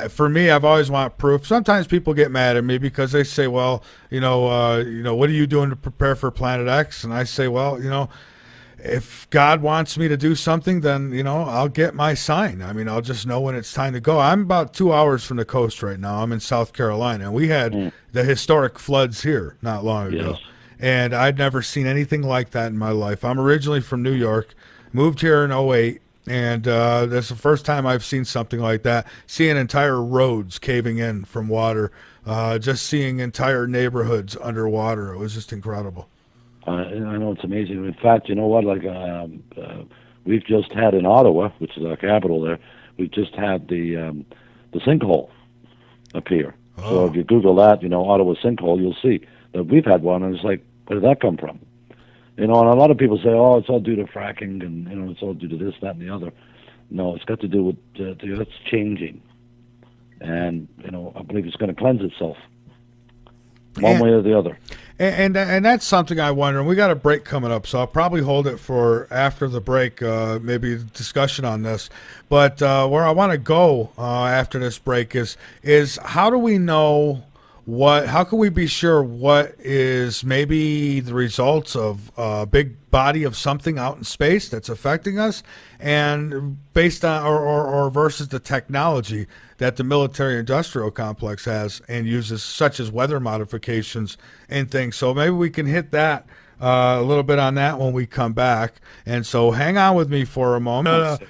For me, I've always want proof. Sometimes people get mad at me because they say, well, what are you doing to prepare for Planet X? And I say, well, if God wants me to do something, then, I'll get my sign. I mean, I'll just know when it's time to go. I'm about 2 hours from the coast right now. I'm in South Carolina, and we had the historic floods here not long ago. Yes. And I'd never seen anything like that in my life. I'm originally from New York, moved here in '08, and that's the first time I've seen something like that. Seeing entire roads caving in from water, just seeing entire neighborhoods underwater. It was just incredible. I know it's amazing. In fact, you know what? Like we've just had in Ottawa, which is our capital there, we've just had the sinkhole appear. Oh. So if you Google that, Ottawa sinkhole, you'll see that we've had one, and it's like, where did that come from? And a lot of people say, oh, it's all due to fracking, and it's all due to this, that, and the other. No, it's got to do with the Earth's changing, and I believe it's going to cleanse itself, one way or the other. And that's something I wonder. And we got a break coming up, so I'll probably hold it for after the break, maybe discussion on this. But where I want to go after this break is how do we know how can we be sure what is maybe the results of a big body of something out in space that's affecting us, and based on or versus the technology that the military-industrial complex has and uses, such as weather modifications and things. So maybe we can hit that a little bit on that when we come back. And so hang on with me for a moment.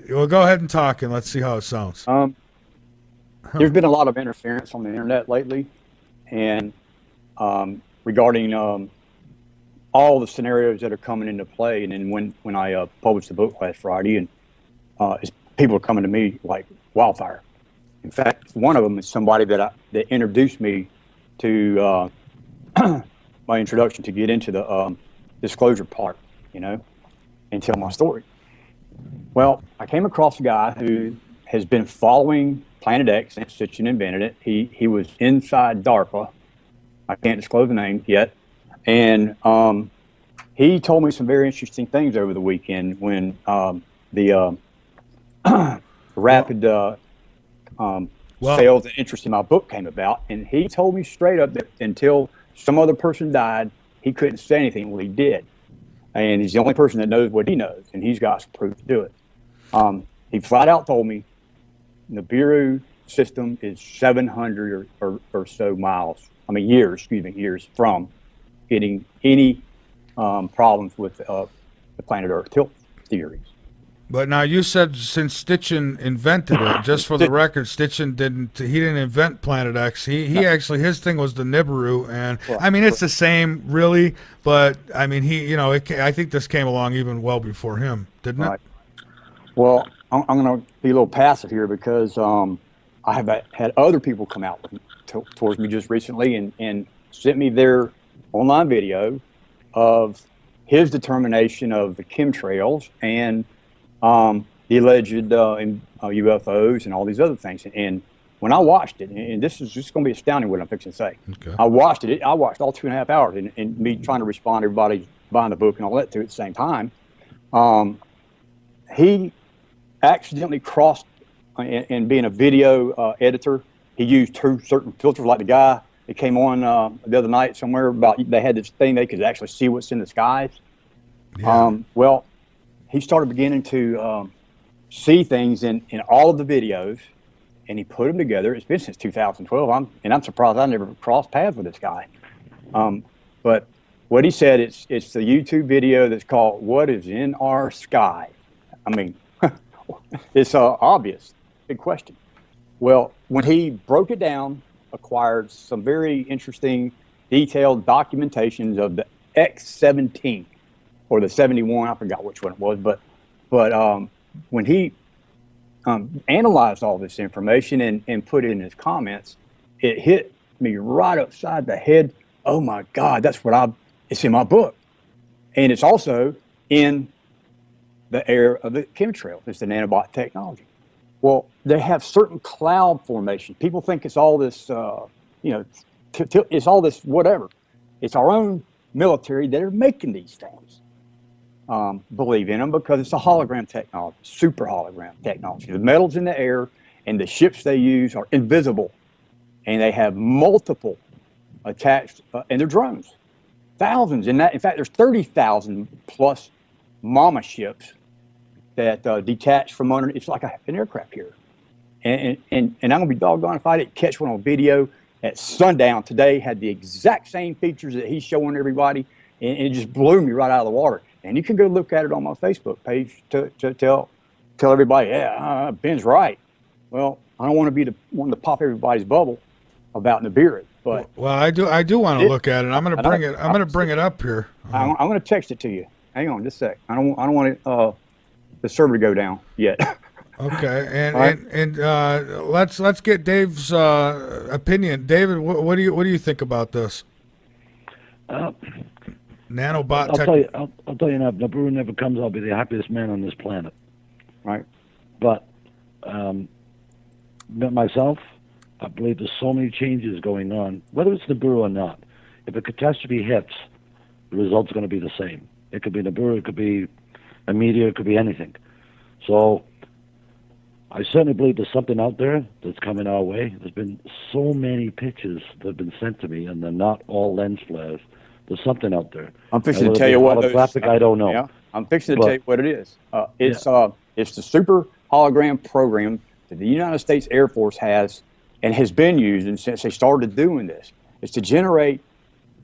We'll go ahead and talk, and let's see how it sounds. There's been a lot of interference on the internet lately, and regarding all the scenarios that are coming into play. And then when I published the book last Friday, and people are coming to me like wildfire. In fact, one of them is somebody that introduced me to my introduction to get into the disclosure part, and tell my story. Well, I came across a guy who has been following Planet X since Sitchin invented it. He was inside DARPA. I can't disclose the name yet. And he told me some very interesting things over the weekend when the rapid sales and interest in my book came about. And he told me straight up that until some other person died, he couldn't say anything. Well, he did. And he's the only person that knows what he knows, and he's got some proof to do it. He flat out told me the Nibiru system is 700 or so years from getting any problems with the planet Earth tilt theories. But now you said since Stitchin invented it, just for the record, Stitchin didn't invent Planet X. He actually, his thing was the Nibiru, and I mean it's the same really, but I mean I think this came along even well before him, didn't it? Well, I'm going to be a little passive here because I have had other people come out towards me just recently and sent me their online video of his determination of the chemtrails and the alleged UFOs and all these other things. And when I watched it, and this is just going to be astounding what I'm fixing to say. Okay. I watched all 2.5 hours and me trying to respond to everybody buying the book and all that too at the same time. He accidentally crossed, and being a video editor, he used two certain filters, like the guy that came on the other night somewhere about they had this thing they could actually see what's in the skies. Yeah. Well, he started beginning to see things in all of the videos, and he put them together. It's been since 2012. I'm surprised I never crossed paths with this guy. But what he said, it's the YouTube video that's called "What Is in Our Sky." I mean, it's obvious. Big question. Well, when he broke it down, acquired some very interesting, detailed documentations of the X-17 or the 71. I forgot which one it was, but when he analyzed all this information and put it in his comments, it hit me right upside the head. Oh my God, it's in my book. And it's also in the air of the chemtrails. It's the nanobot technology. Well, they have certain cloud formation. People think it's all this, it's all this whatever. It's our own military that are making these things. Believe in them because it's a hologram technology, super hologram technology. The metals in the air and the ships they use are invisible, and they have multiple attached, and they're drones, thousands. In fact, there's 30,000 plus mama ships that detach from under. It's like an aircraft carrier, and I'm gonna be doggone if I didn't catch one on video at sundown today. Had the exact same features that he's showing everybody, and it just blew me right out of the water. And you can go look at it on my Facebook page to tell everybody, yeah, Ben's right. Well, I don't want to be the one to pop everybody's bubble about Nibiru, but well, I do want to look at it. I'm going to bring it up here. I'm going to text it to you. Hang on, just a sec. I don't want the server to go down yet. Okay, and let's get Dave's opinion. David, what do you think about this? Nanobot. I'll tell you now. If Nibiru never comes, I'll be the happiest man on this planet. Right. But myself, I believe there's so many changes going on. Whether it's Nibiru or not, if a catastrophe hits, the result's going to be the same. It could be Nibiru, it could be a meteor, it could be anything. So I certainly believe there's something out there that's coming our way. There's been so many pictures that have been sent to me, and they're not all lens flares. There's something out there. I'm fixing to tell you what holographic, I don't know. Yeah, I'm fixing to tell you what it is. It's the super hologram program that the United States Air Force has and has been using since they started doing this. It's to generate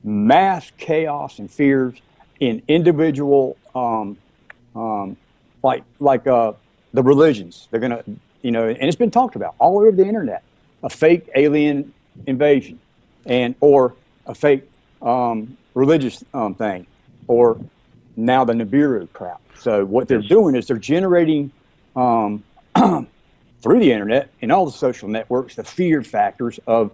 mass chaos and fears in individual, like the religions. They're gonna, and it's been talked about all over the internet. A fake alien invasion, or a fake religious thing, or now the Nibiru crap. So what they're doing is they're generating through the internet and all the social networks the fear factors of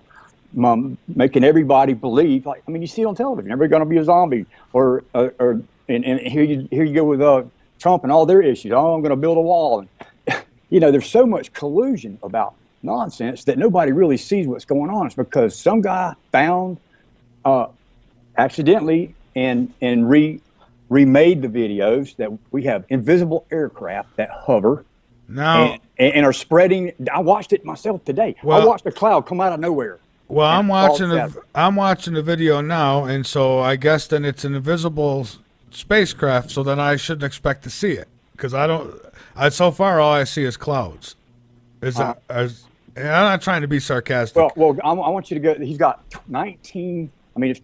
making everybody believe. Like, I mean, you see it on television, everybody's going to be a zombie, and here you go with Trump and all their issues. Oh, I'm going to build a wall, and there's so much collusion about nonsense that nobody really sees what's going on. It's because some guy found accidentally and remade the videos that we have invisible aircraft that hover and are spreading. I watched it myself today. I watched a cloud come out of nowhere. Well, I'm watching the video now, and so I guess then it's an invisible spacecraft. So then I shouldn't expect to see it because so far all I see is clouds. And I'm not trying to be sarcastic. Well, I want you to go. He's got 19. I mean,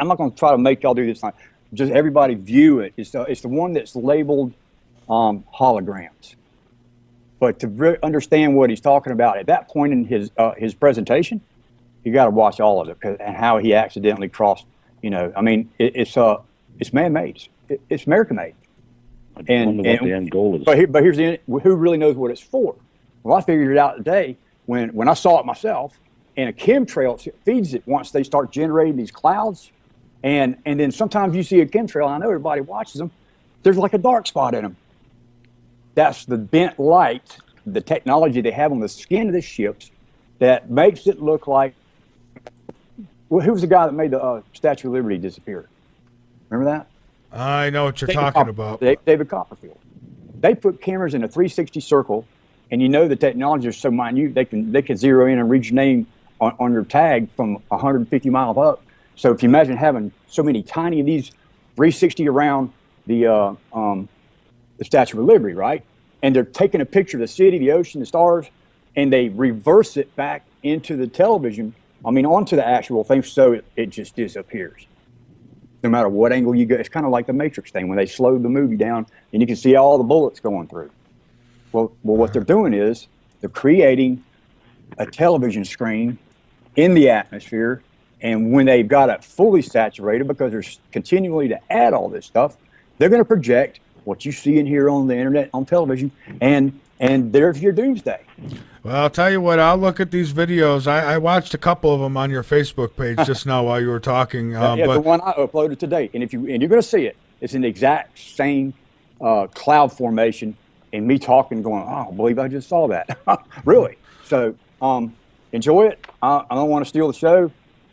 I'm not going to try to make y'all do this time. Just everybody view it. It's the one that's labeled holograms. But to understand what he's talking about at that point in his presentation, you got to watch all of it and how he accidentally crossed. I mean, it's man-made. It's American-made. I wonder what the end goal is. But here's who really knows what it's for? Well, I figured it out today when I saw it myself. And a chemtrail feeds it once they start generating these clouds, and then sometimes you see a chemtrail. And I know everybody watches them. There's like a dark spot in them. That's the bent light, the technology they have on the skin of the ships that makes it look like. Well, who was the guy that made the Statue of Liberty disappear? Remember that? I know what you're talking about. David Copperfield. They put cameras in a 360 circle, and the technology is so minute they can zero in and read your name on your tag from 150 miles up. So if you imagine having so many tiny of these 360 around the Statue of Liberty, right? And they're taking a picture of the city, the ocean, the stars, and they reverse it back into the television. Onto the actual thing, so it just disappears. No matter what angle you go, it's kind of like the Matrix thing when they slowed the movie down and you can see all the bullets going through. Well, what they're doing is they're creating a television screen in the atmosphere, and when they've got it fully saturated, because they're continually to add all this stuff, they're going to project what you see and hear on the internet, on television, and there's your doomsday. Well, I'll tell you what, I'll look at these videos. I watched a couple of them on your Facebook page just now while you were talking. But the one I uploaded today, and you're going to see it, it's in the exact same cloud formation, and me talking, going, oh, I believe I just saw that. Really? So enjoy it. I don't want to steal the show,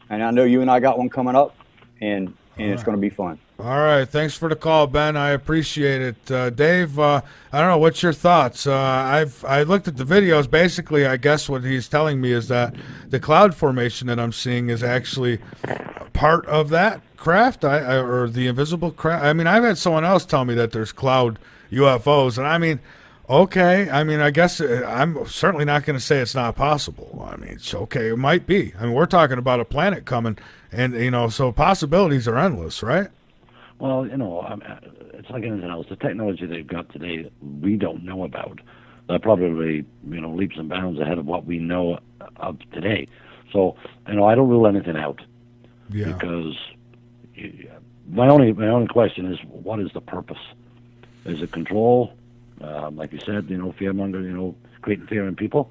and I know you and I got one coming up, and it's going to be fun. All right. Thanks for the call, Ben. I appreciate it. Dave, I don't know. What's your thoughts? I looked at the videos. Basically, I guess what he's telling me is that the cloud formation that I'm seeing is actually part of that craft, or the invisible craft. I've had someone else tell me that there's cloud UFOs, and okay. I guess I'm certainly not going to say it's not possible. It's okay. It might be. We're talking about a planet coming, and, so possibilities are endless, right? Well, it's like anything else. The technology they've got today, we don't know about. They're probably, leaps and bounds ahead of what we know of today. So, I don't rule anything out. Yeah. Because my only question is, what is the purpose? Is it control? Like you said, fearmonger, creating fear in people,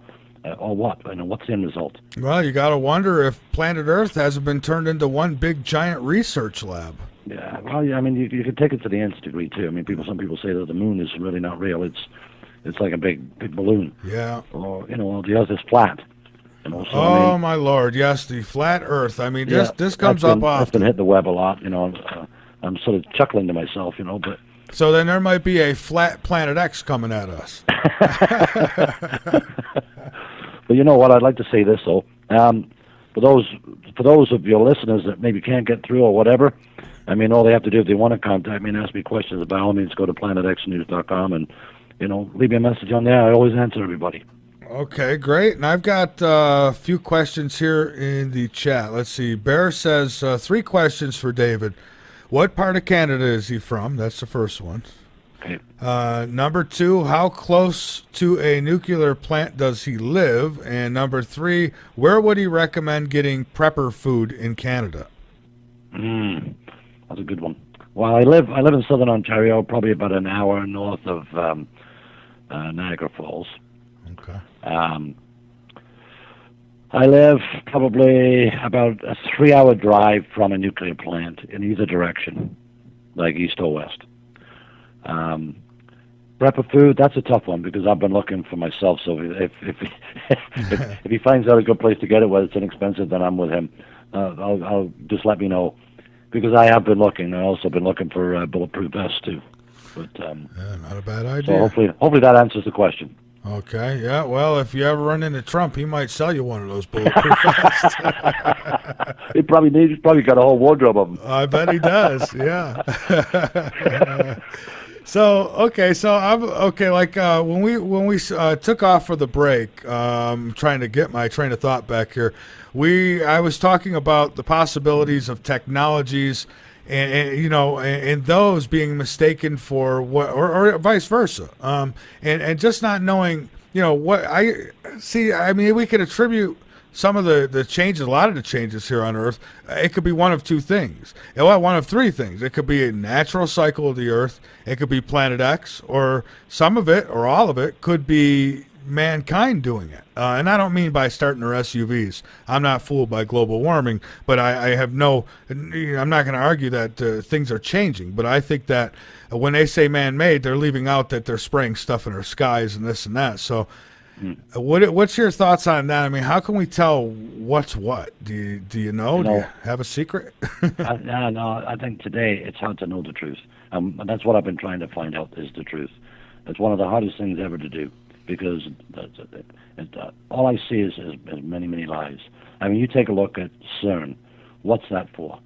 or what? What's the end result? Well, you got to wonder if planet Earth hasn't been turned into one big giant research lab. Yeah, well, you could take it to the nth degree too. Some people say that the moon is really not real. It's like a big balloon. Yeah. Or the Earth is flat. So, my Lord, yes, the flat Earth. This comes up often. I've been hitting the web a lot. I'm sort of chuckling to myself. But. So then there might be a flat Planet X coming at us. But you know what? I'd like to say this though. For those of your listeners that maybe can't get through or whatever, all they have to do if they want to contact me and ask me questions, by all means, go to planetxnews.com and, leave me a message on there. I always answer everybody. Okay, great. And I've got a few questions here in the chat. Let's see. Bear says 3 questions for David. What part of Canada is he from? That's the first one. Okay. Number 2, how close to a nuclear plant does he live? And number 3, where would he recommend getting prepper food in Canada? That's a good one. Well, I live in southern Ontario, probably about an hour north of Niagara Falls. Okay. I live probably about a 3-hour drive from a nuclear plant in either direction, like east or west. Prepper food, that's a tough one because I've been looking for myself. So if he finds out a good place to get it, whether it's inexpensive, then I'm with him. I'll just let me know. Because I have been looking. I've also been looking for bulletproof vests too. But not a bad idea. So hopefully that answers the question. Okay. Yeah. Well, if you ever run into Trump, he might sell you one of those bulletproof vests. He's probably got a whole wardrobe of them. I bet he does. Yeah. So I'm okay. Like when we took off for the break, trying to get my train of thought back here. I was talking about the possibilities of technologies and those being mistaken for what, or vice versa, and just not knowing, what I see. I mean, we could attribute some of the changes, a lot of the changes here on Earth. It could be one of two things. Well, one of three things. It could be a natural cycle of the Earth. It could be Planet X, or some of it, or all of it, could be mankind doing it. And I don't mean by starting their SUVs. I'm not fooled by global warming, but I have no, I'm not going to argue that things are changing, but I think that when they say man-made, they're leaving out that they're spraying stuff in our skies and this and that. So what's your thoughts on that? I mean, how can we tell what's what? Do you know? Do you have a secret? No, I think today it's hard to know the truth. And that's what I've been trying to find out, is the truth. It's one of the hardest things ever to do, because all I see is many, many lies. I mean, you take a look at CERN. What's that for?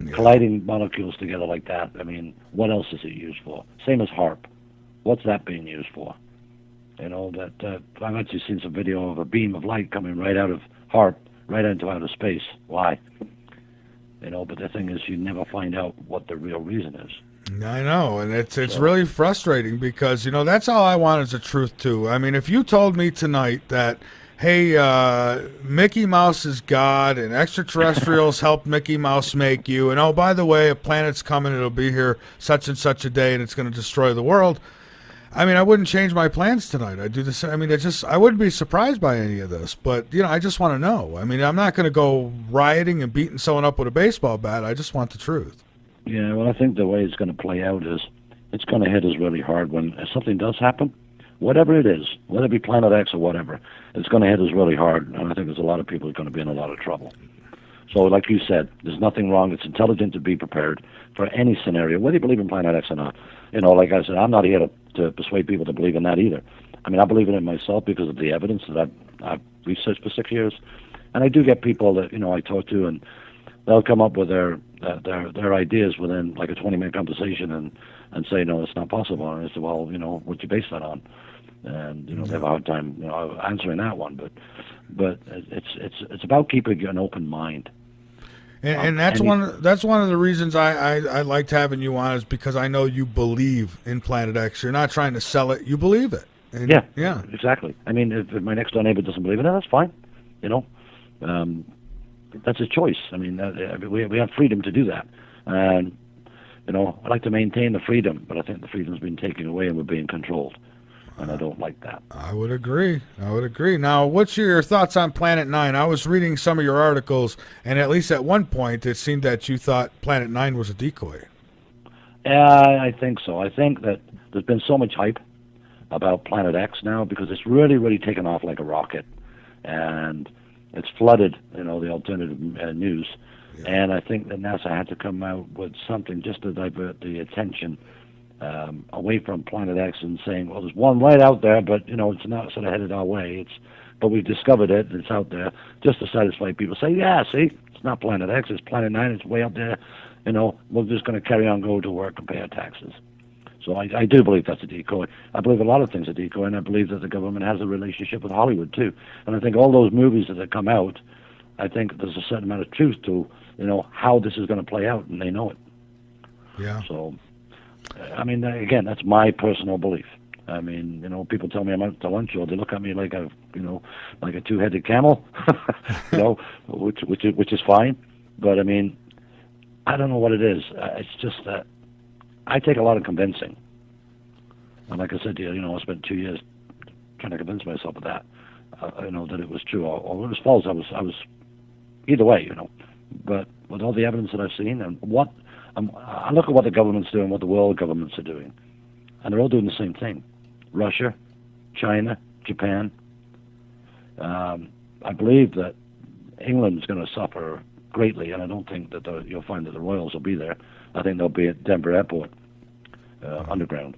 Yeah. Colliding molecules together like that. I mean, what else is it used for? Same as HARP. What's that being used for? I've actually seen some video of a beam of light coming right out of HARP, right into outer space. Why? But the thing is, you never find out what the real reason is. I know, and it's really frustrating, because that's all I want is the truth too. I mean, if you told me tonight that, hey, Mickey Mouse is God and extraterrestrials helped Mickey Mouse make you, and oh, by the way, a planet's coming, it'll be here such and such a day, and it's going to destroy the world. I mean, I wouldn't change my plans tonight. I'd do this. I mean, I wouldn't be surprised by any of this, but I just want to know. I mean, I'm not going to go rioting and beating someone up with a baseball bat. I just want the truth. Yeah, well, I think the way it's going to play out is it's going to hit us really hard when something does happen, whatever it is, whether it be Planet X or whatever, it's going to hit us really hard, and I think there's a lot of people who are going to be in a lot of trouble. So like you said, there's nothing wrong. It's intelligent to be prepared for any scenario, whether you believe in Planet X or not. Like I said, I'm not here to persuade people to believe in that either. I mean, I believe in it myself because of the evidence that I've researched for 6 years. And I do get people that, I talk to, and they'll come up with their ideas within like a 20-minute conversation and say, no, it's not possible. And I say, well, what'd you base that on? And, they have a hard time, answering that one. But it's about keeping an open mind. And that's one of the reasons I liked having you on, is because I know you believe in Planet X. You're not trying to sell it; you believe it. And yeah, exactly. I mean, if my next door neighbor doesn't believe in it, that's fine. That's a choice. I mean, we have freedom to do that, and I like to maintain the freedom, but I think the freedom's been taken away and we're being controlled. And I don't like that. I would agree. Now, what's your thoughts on Planet 9? I was reading some of your articles, and at least at one point, it seemed that you thought Planet 9 was a decoy. Yeah, I think so. I think that there's been so much hype about Planet X now, because it's really, really taken off like a rocket. And it's flooded, the alternative news. Yeah. And I think that NASA had to come out with something just to divert the attention away from Planet X, and saying, well, there's one right out there, but it's not sort of headed our way. But we've discovered it, and it's out there, just to satisfy people. Say, yeah, see, it's not Planet X, it's Planet 9, it's way out there. We're just going to carry on, go to work, and pay our taxes. So I do believe that's a decoy. I believe a lot of things are decoy, and I believe that the government has a relationship with Hollywood too. And I think all those movies that have come out, I think there's a certain amount of truth to how this is going to play out, and they know it. Yeah. So, I mean, again, that's my personal belief. I mean, people tell me I'm out to lunch, or they look at me like a two-headed camel, which is fine. But I mean, I don't know what it is. It's just that I take a lot of convincing. And like I said to you, I spent 2 years trying to convince myself of that, that it was true or it was false. I was either way, But with all the evidence that I've seen, and I look at what the government's doing, what the world governments are doing, and they're all doing the same thing. Russia, China, Japan. I believe that England's going to suffer greatly, and I don't think that you'll find that the Royals will be there. I think they'll be at Denver Airport, underground.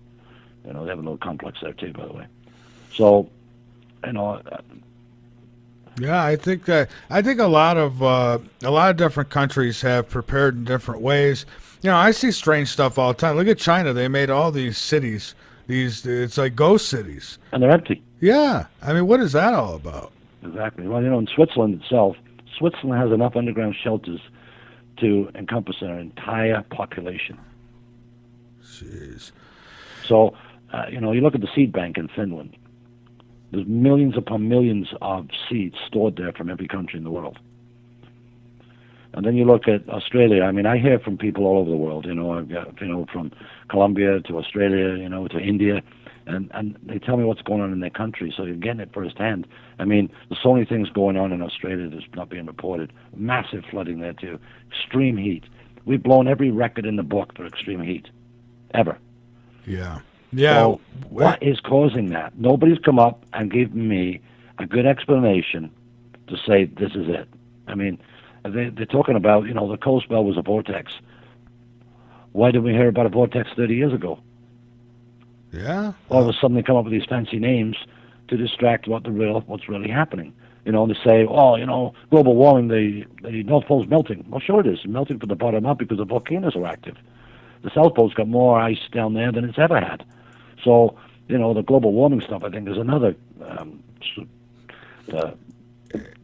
They have a little complex there too, by the way. So, yeah, I think a lot of different countries have prepared in different ways. I see strange stuff all the time. Look at China; they made all these cities. It's like ghost cities, and they're empty. Yeah, I mean, what is that all about? Exactly. Well, in Switzerland itself, Switzerland has enough underground shelters to encompass our entire population. Jeez. So, you look at the seed bank in Finland. There's millions upon millions of seeds stored there from every country in the world. And then you look at Australia. I mean, I hear from people all over the world. I've got, from Colombia to Australia, to India, and they tell me what's going on in their country. So you're getting it firsthand. I mean, there's so many things going on in Australia that's not being reported. Massive flooding there too. Extreme heat. We've blown every record in the book for extreme heat, ever. Yeah. So what is causing that? Nobody's come up and given me a good explanation to say this is it. I mean, they're talking about, the cold spell was a vortex. Why didn't we hear about a vortex 30 years ago? Yeah. All of a sudden they come up with these fancy names to distract what's really happening. And they say, global warming, the North Pole's melting. Well, sure it is. It's melting from the bottom up because the volcanoes are active. The South Pole's got more ice down there than it's ever had. So, the global warming stuff, I think, is another,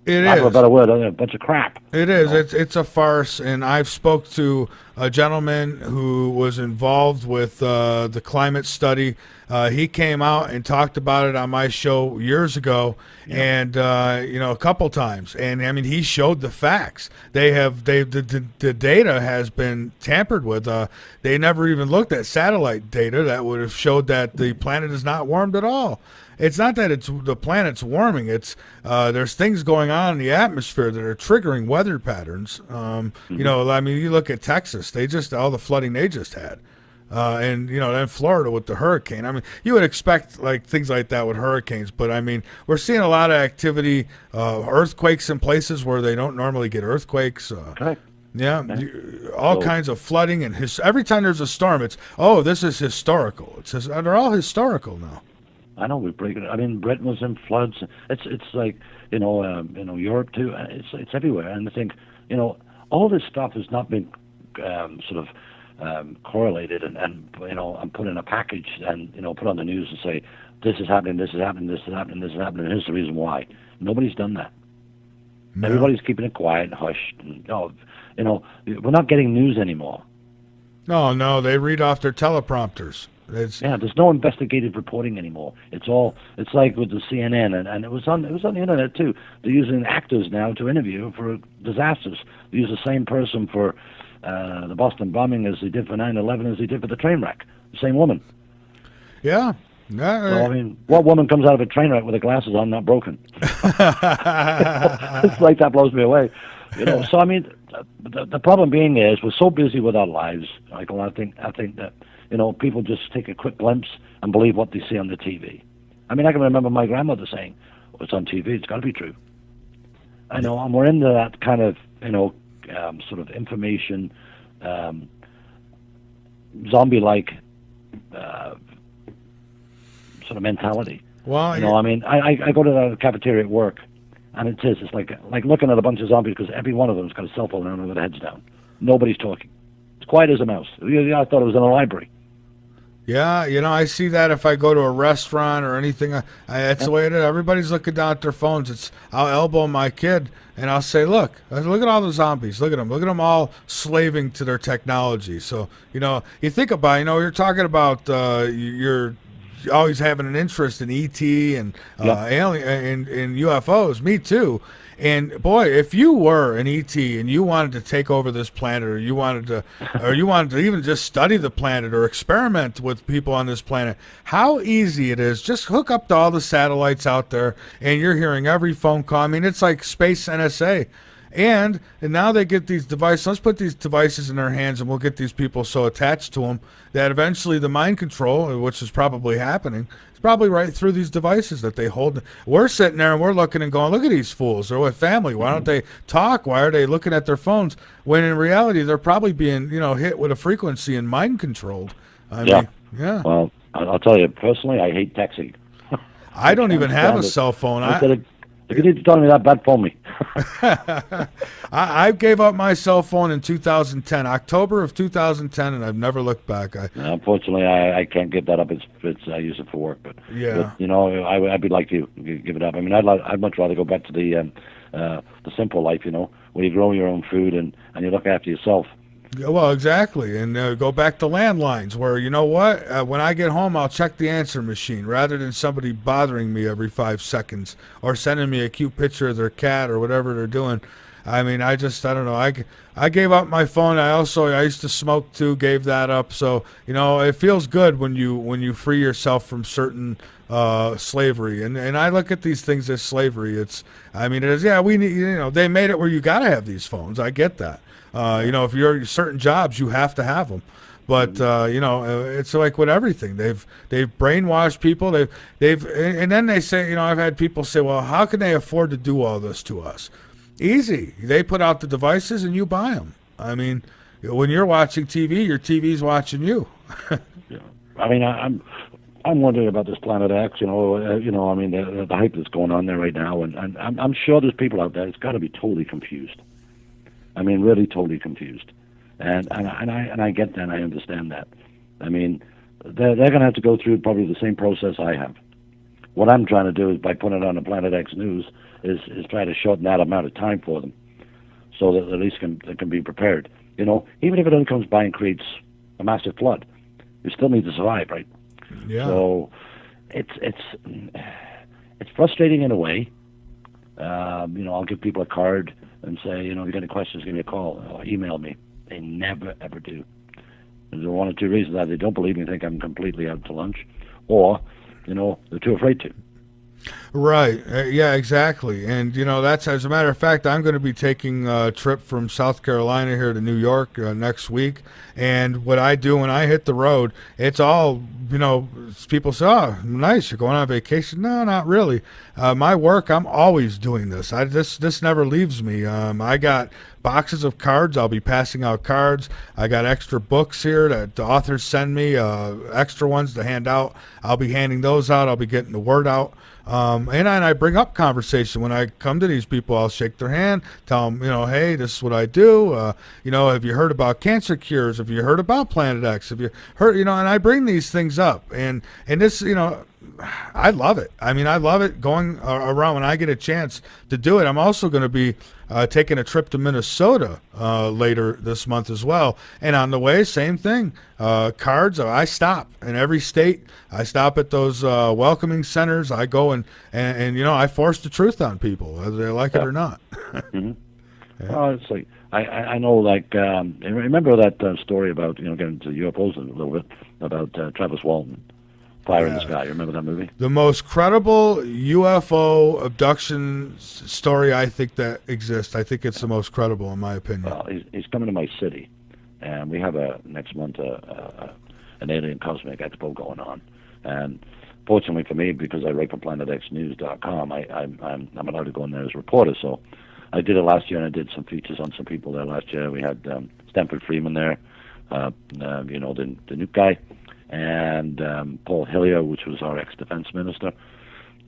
lack of a better word, a bunch of crap. It is. It's a farce, and I've spoke to a gentleman who was involved with the climate study. He came out and talked about it on my show years ago, and a couple times. And I mean, he showed the facts. The data has been tampered with. They never even looked at satellite data that would have showed that the planet is not warmed at all. It's not that the planet's warming. It's there's things going on in the atmosphere that are triggering weather patterns. I mean, you look at Texas. All the flooding they just had. And then Florida with the hurricane. I mean, you would expect things like that with hurricanes, but I mean, we're seeing a lot of activity, earthquakes in places where they don't normally get earthquakes. Correct. Yeah, all kinds of flooding, and every time there's a storm, it's this is historical. They're all historical now. I know we break it. I mean, Britain was in floods. It's like Europe too. It's everywhere, and I think all this stuff has not been correlated and put in a package and put on the news and say this is happening, this is happening, this is happening, this is happening, and here's the reason why. Nobody's done that. No. Everybody's keeping it quiet and hushed. And, we're not getting news anymore. No, they read off their teleprompters. There's no investigative reporting anymore. It's like with the CNN, and it was on the internet too. They're using actors now to interview for disasters. They use the same person for the Boston bombing as they did for 9/11 as they did for the train wreck. The same woman. Yeah. So, I mean, what woman comes out of a train wreck with her glasses on, not broken? It's like that blows me away. So I mean, the problem being is we're so busy with our lives, Michael. I think that people just take a quick glimpse and believe what they see on the TV. I mean, I can remember my grandmother saying, it's on TV, it's got to be true. I know, and we're into that kind of, sort of information, zombie-like sort of mentality. Well, I mean, I go to the cafeteria at work, and it's like looking at a bunch of zombies because every one of them's got a cell phone around with their heads down. Nobody's talking. It's quiet as a mouse. I thought it was in a library. Yeah, I see that if I go to a restaurant or anything. That's the way it is. Everybody's looking down at their phones. I'll elbow my kid and I'll say, look at all the zombies. Look at them all slaving to their technology. So, you think about, you're talking about you're always having an interest in ET and alien and UFOs. Me too. And boy, if you were an ET and you wanted to take over this planet, or you wanted to even just study the planet or experiment with people on this planet, how easy it is. Just hook up to all the satellites out there, and you're hearing every phone call. I mean, it's like space NSA. And now they get these devices. Let's put these devices in their hands, and we'll get these people so attached to them that eventually the mind control, which is probably happening, is probably right through these devices that they hold. We're sitting there and we're looking and going, look at these fools. They're with family. Why don't they talk? Why are they looking at their phones? When in reality, they're probably being, hit with a frequency and mind controlled. I mean, Well, I'll tell you, personally, I hate texting. I don't even have a cell phone. If you need to tell me that, bad, phone me. I gave up my cell phone in 2010, October of 2010, and I've never looked back. Unfortunately, I can't give that up. I use it for work, but yeah, but, I'd be like you, give it up. I mean, I'd much rather go back to the simple life, where you grow your own food and you look after yourself. well, exactly, and go back to landlines where, you know what, when I get home, I'll check the answer machine rather than somebody bothering me every 5 seconds or sending me a cute picture of their cat or whatever they're doing. I mean, I don't know. I gave up my phone. I used to smoke too, gave that up. So, it feels good when you free yourself from certain slavery. And I look at these things as slavery. It is, yeah, we need, they made it where you got to have these phones. I get that. If you're certain jobs, you have to have them. But it's like with everything. They've brainwashed people. And then they say, I've had people say, well, how can they afford to do all this to us? Easy. They put out the devices and you buy them. I mean, when you're watching TV, your TV's watching you. Yeah. I mean, I'm wondering about this Planet X. The hype that's going on there right now, and I'm sure there's people out there that's got to be totally confused. I mean, really totally confused. And I get that. And I understand that. I mean, they're going to have to go through probably the same process I have. What I'm trying to do is, by putting it on the Planet X News, is try to shorten that amount of time for them, so that at least they can be prepared. Even if it only comes by and creates a massive flood, you still need to survive, right? Yeah. So it's frustrating in a way. I'll give people a card and say, if you got any questions, give me a call or email me. They never ever do. And there are one or two reasons: that they don't believe me, think I'm completely out to lunch, or they're too afraid to. Right. Yeah, exactly. And, that's, as a matter of fact, I'm going to be taking a trip from South Carolina here to New York next week. And what I do when I hit the road, it's all, people say, oh, nice, you're going on vacation. No, not really. My work, I'm always doing this. This never leaves me. I got boxes of cards. I'll be passing out cards. I got extra books here that the authors send me, extra ones to hand out. I'll be handing those out. I'll be getting the word out. And I bring up conversation when I come to these people. I'll shake their hand, tell them, hey, this is what I do. Have you heard about cancer cures? Have you heard about Planet X? Have you heard, and I bring these things up. And this, I love it. I mean, I love it going around when I get a chance to do it. I'm also going to be taking a trip to Minnesota later this month as well. And on the way, same thing. Cards, I stop in every state. I stop at those welcoming centers. I go and I force the truth on people, whether they like it or not. Mm-hmm. Yeah. Well, it's like, I know, like, remember that story about, getting into UFOs a little bit, about Travis Walton, Fire in the Sky. You remember that movie? The most credible UFO abduction story I think that exists. I think it's the most credible, in my opinion. Well, he's coming to my city, and we have next month an alien cosmic expo going on. And fortunately for me, because I write for PlanetXNews.com, I'm allowed to go in there as a reporter. So I did it last year, and I did some features on some people there last year. We had Stanford Freeman there, the nuke guy, and Paul Hillier, which was our ex-defense minister,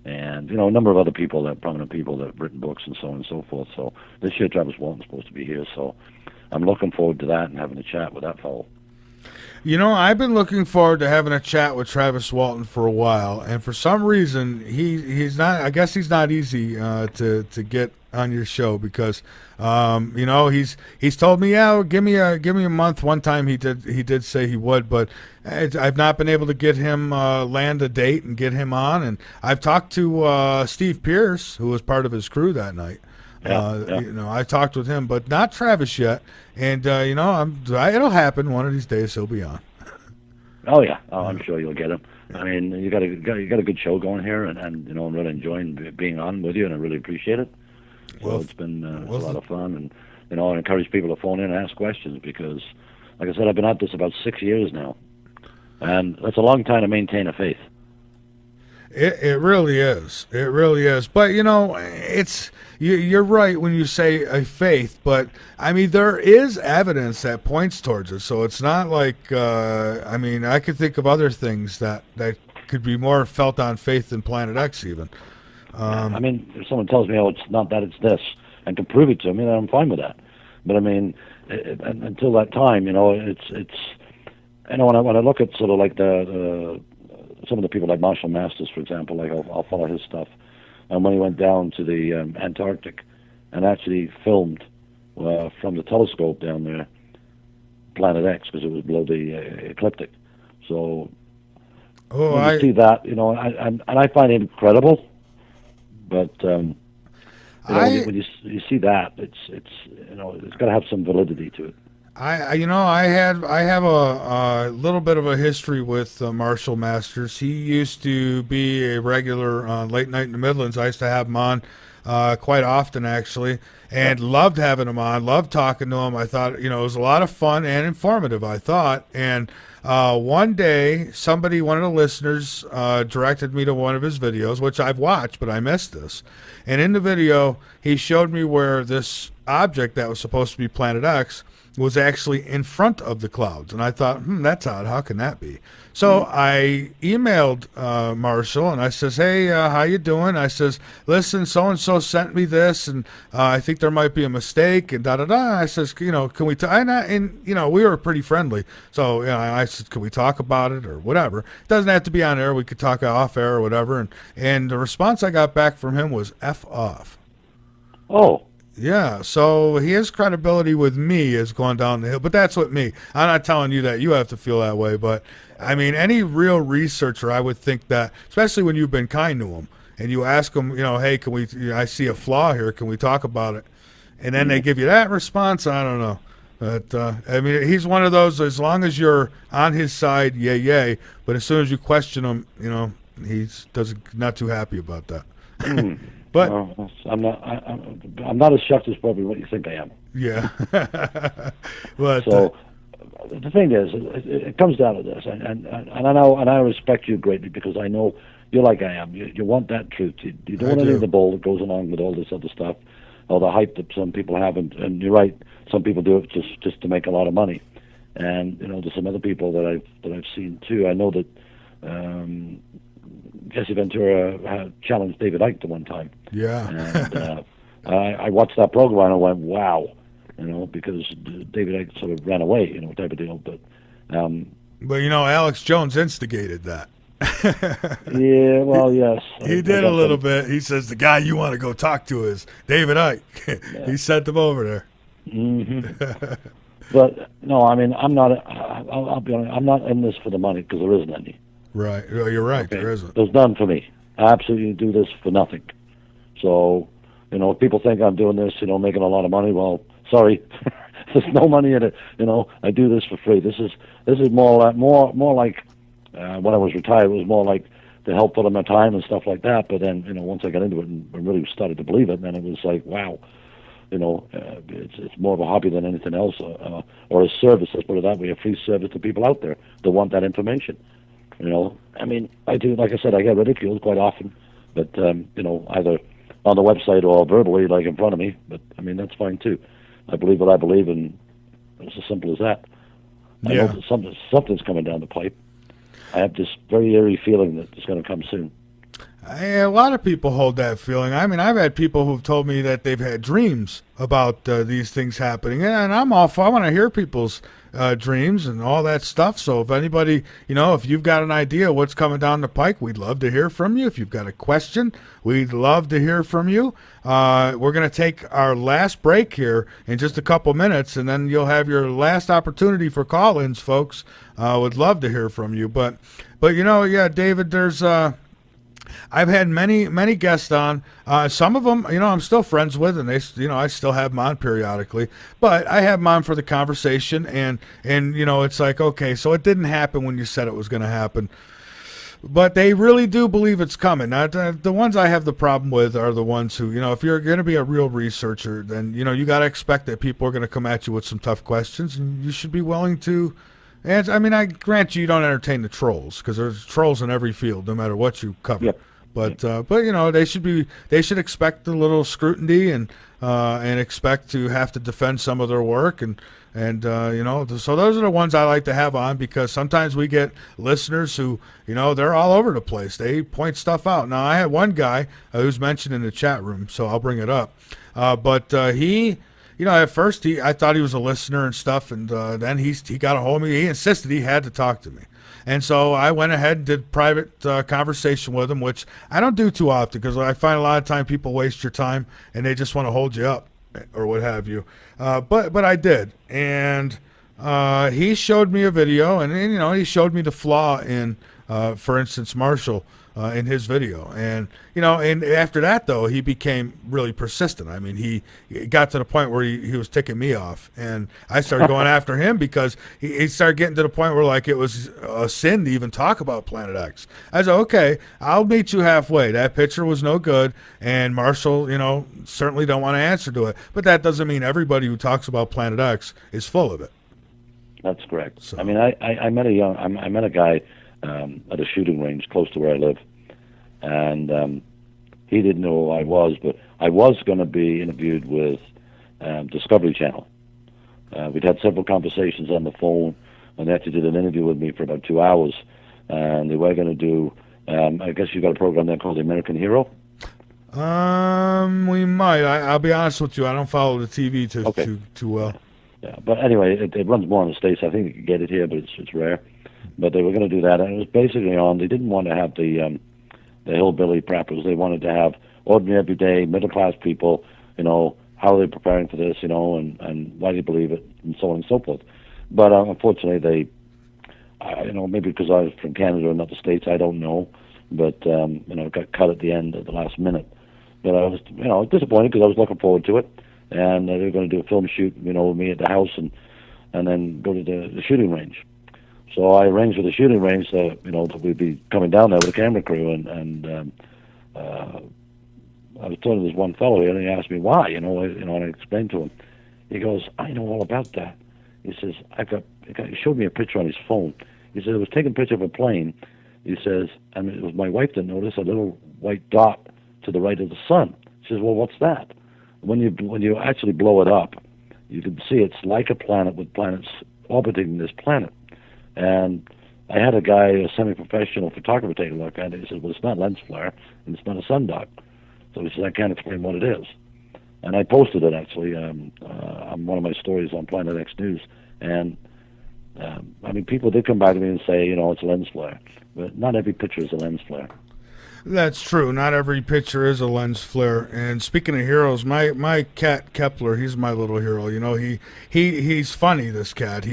and a number of other people, prominent people that have written books and so on and so forth. So this year Travis Walton's supposed to be here, so I'm looking forward to that and having a chat with that fellow. I've been looking forward to having a chat with Travis Walton for a while, and for some reason he's not. I guess he's not easy to get on your show because he's told me, yeah, give me a month. One time he did say he would, but I've not been able to get him land a date and get him on. And I've talked to Steve Pierce, who was part of his crew that night. I talked with him, but not Travis yet. And it'll happen one of these days. He'll be on. Oh yeah, I'm sure you'll get him. I mean, you got a good show going here, and I'm really enjoying being on with you, and I really appreciate it. So it's been a lot of fun, and I encourage people to phone in and ask questions because, like I said, I've been at this about 6 years now, and that's a long time to maintain a faith. It really is. It really is. But you're right when you say a faith. But I mean, there is evidence that points towards it. So it's not like I could think of other things that could be more felt on faith than Planet X even. If someone tells me, oh, it's not that, it's this, and can prove it to me, then I'm fine with that. But I mean, until that time, it's when I look at sort of like the some of the people like Marshall Masters, for example, like I'll follow his stuff, and when he went down to the Antarctic and actually filmed from the telescope down there, Planet X, because it was below the ecliptic. So when you see that, and I find it incredible, but when you see that, it's got to have some validity to it. I have a little bit of a history with Marshall Masters. He used to be a regular late night in the Midlands. I used to have him on quite often, actually, and loved having him on. Loved talking to him. I thought it was a lot of fun and informative. I thought, and one day one of the listeners directed me to one of his videos, which I've watched, but I missed this. And in the video, he showed me where this object that was supposed to be Planet X was actually in front of the clouds. And I thought, that's odd. How can that be? So I emailed Marshall, and I says, hey, how you doing? I says, listen, so-and-so sent me this, and I think there might be a mistake, and da-da-da. I says, can we talk? And we were pretty friendly. So I said, can we talk about it or whatever? It doesn't have to be on air. We could talk off air or whatever. And the response I got back from him was F off. Oh. Yeah, so his credibility with me has gone down the hill, but that's with me. I'm not telling you that you have to feel that way, but I mean, any real researcher, I would think that, especially when you've been kind to them and you ask them, hey, can we? I see a flaw here. Can we talk about it? And then they give you that response. I don't know, but I mean, he's one of those. As long as you're on his side, yay. But as soon as you question him, he's not too happy about that. But I'm not as shocked as probably what you think I am. Yeah. But so the thing is, it comes down to this, and I know, and I respect you greatly because I know you're like I am. You want that truth. You don't want any of the bull that goes along with all this other stuff, all the hype that some people have, and you're right. Some people do it just to make a lot of money, and there's some other people that I've seen too. I know that. Jesse Ventura challenged David Icke to one time. Yeah. And I watched that program and I went, wow, because David Icke sort of ran away, type of deal. But Alex Jones instigated that. Yeah, well, yes. He did a little bit. He says the guy you want to go talk to is David Icke. Yeah. He sent him over there. Mm-hmm. But no, I mean, I'm not. I'll be honest. I'm not in this for the money because there isn't any. Right. Well, you're right. Okay. There isn't. There's none for me. I absolutely do this for nothing. So, if people think I'm doing this, making a lot of money, well, sorry, there's no money in it. I do this for free. This is more like when I was retired, it was more like to help put in my time and stuff like that. But then, once I got into it and really started to believe it, then it was like, wow, it's more of a hobby than anything else, or a service. Let's put it that way, a free service to people out there that want that information. I mean, I do, like I said, I get ridiculed quite often, but, either on the website or verbally, like in front of me, but, I mean, that's fine, too. I believe what I believe, and it's as simple as that. I know that something's coming down the pipe. I have this very eerie feeling that it's going to come soon. A lot of people hold that feeling. I mean, I've had people who've told me that they've had dreams about these things happening, and I'm all for. I want to hear people's dreams and all that stuff. So if anybody, if you've got an idea what's coming down the pike, we'd love to hear from you. If you've got a question, we'd love to hear from you. We're going to take our last break here in just a couple minutes, and then you'll have your last opportunity for call-ins, folks. Would love to hear from you. But David, there's I've had many guests on. Some of them, I'm still friends with, and they, I still have them on periodically. But I have them on for the conversation, and it's like, okay, so it didn't happen when you said it was going to happen. But they really do believe it's coming. Now, the ones I have the problem with are the ones who, if you're going to be a real researcher, then, you got to expect that people are going to come at you with some tough questions, and you should be willing to. And I mean, I grant you don't entertain the trolls, because there's trolls in every field, no matter what you cover. Yep. But you know, they should expect a little scrutiny and expect to have to defend some of their work and you know, so those are the ones I like to have on, because sometimes we get listeners who, you know, they're all over the place. They point stuff out. Now, I had one guy who's mentioned in the chat room, so I'll bring it up. But he, you know, at first I thought he was a listener and stuff, and then he got a hold of me. He insisted he had to talk to me. And so I went ahead and did private conversation with him, which I don't do too often, because I find a lot of time people waste your time and they just want to hold you up or what have you. But I did. And he showed me a video, and you know, he showed me the flaw in, for instance, Marshall in his video. And, you know, and after that, though, he became really persistent. I mean, he got to the point where he was ticking me off. And I started going after him because he started getting to the point where, like, it was a sin to even talk about Planet X. I said, okay, I'll meet you halfway. That picture was no good, and Marshall, you know, certainly don't want to answer to it. But that doesn't mean everybody who talks about Planet X is full of it. That's correct. So. I mean, I met a guy at a shooting range close to where I live, and he didn't know who I was, but I was going to be interviewed with Discovery Channel. We'd had several conversations on the phone, and they actually did an interview with me for about 2 hours, and they were going to do, I guess you got a program there called The American Hero? We might. I'll be honest with you, I don't follow the TV too well. Yeah, but anyway, it runs more in the States. I think you can get it here, but it's rare. But they were going to do that, and it was basically on, they didn't want to have the hillbilly preppers. They wanted to have ordinary, everyday, middle-class people, you know, how are they preparing for this, you know, and why do you believe it, and so on and so forth. But unfortunately, they, you know, maybe because I was from Canada and not the States, I don't know, but, you know, it got cut at the end, at the last minute. But I was, you know, disappointed because I was looking forward to it. And they were going to do a film shoot, you know, with me at the house, and then go to the shooting range. So I arranged with the shooting range that, you know, that we'd be coming down there with a camera crew, and I was talking to this one fellow here, and he asked me why, and I explained to him. He goes, I know all about that. He says, he showed me a picture on his phone. He said, I was taking a picture of a plane. He says, and it was my wife that noticed a little white dot to the right of the sun. She says, well, what's that? When you actually blow it up, you can see it's like a planet with planets orbiting this planet. And I had a guy, a semi-professional photographer, take a look at it. He said, well, it's not lens flare, and it's not a sundial. So he said, I can't explain what it is. And I posted it, actually, on one of my stories on Planet X News. And, I mean, people did come back to me and say, you know, it's a lens flare. But not every picture is a lens flare. That's true. Not every picture is a lens flare. And speaking of heroes, my cat Kepler, he's my little hero. You know, he's funny, this cat.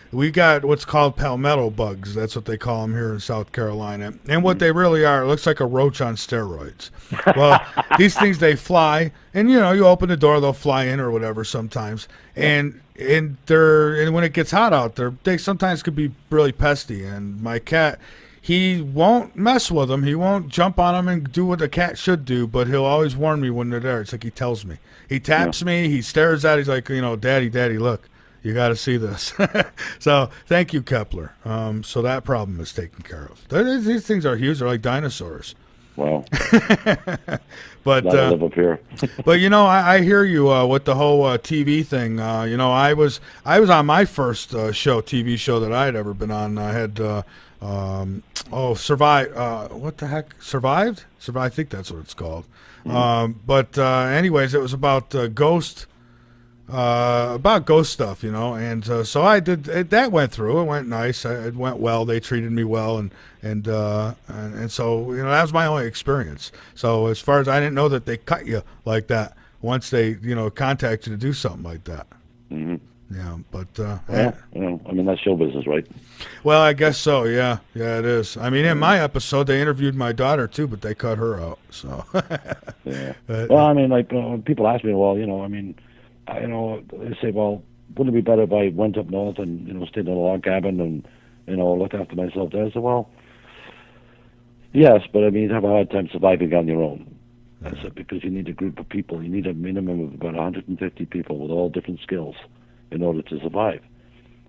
We got what's called palmetto bugs. That's what they call them here in South Carolina. And what they really are, it looks like a roach on steroids. Well, these things, they fly, and you know, you open the door, they'll fly in or whatever sometimes. And when it gets hot out there, they sometimes could be really pesty. And my cat, he won't mess with them. He won't jump on them and do what a cat should do, but he'll always warn me when they're there. It's like he tells me. He taps me. He stares at it. He's like, you know, Daddy, look, you got to see this. So thank you, Kepler. So that problem is taken care of. These things are huge. They're like dinosaurs. Wow. But live up here. But you know, I hear you with the whole TV thing. You know, I was on my first TV show that I had ever been on. I had Survive. What the heck? Survived? I think that's what it's called. But anyways, it was about ghost stuff, you know. And so I did. That went through. It went nice. It went well. They treated me well, and so, you know, that was my only experience. So as far as, I didn't know that they cut you like that once they, you know, contact you to do something like that. Mm-hmm. Yeah, but well, you know, I mean, that's show business, right? Well, I guess so. Yeah, it is. I mean, in my episode, they interviewed my daughter too, but they cut her out. So. Yeah. Well, I mean, like, when people ask me, well, you know, I mean, you know, they say, well, wouldn't it be better if I went up north and, you know, stayed in a log cabin and, you know, looked after myself there? I said, well, yes, but I mean, you'd have a hard time surviving on your own. I said, because you need a group of people. You need a minimum of about 150 people with all different skills in order to survive.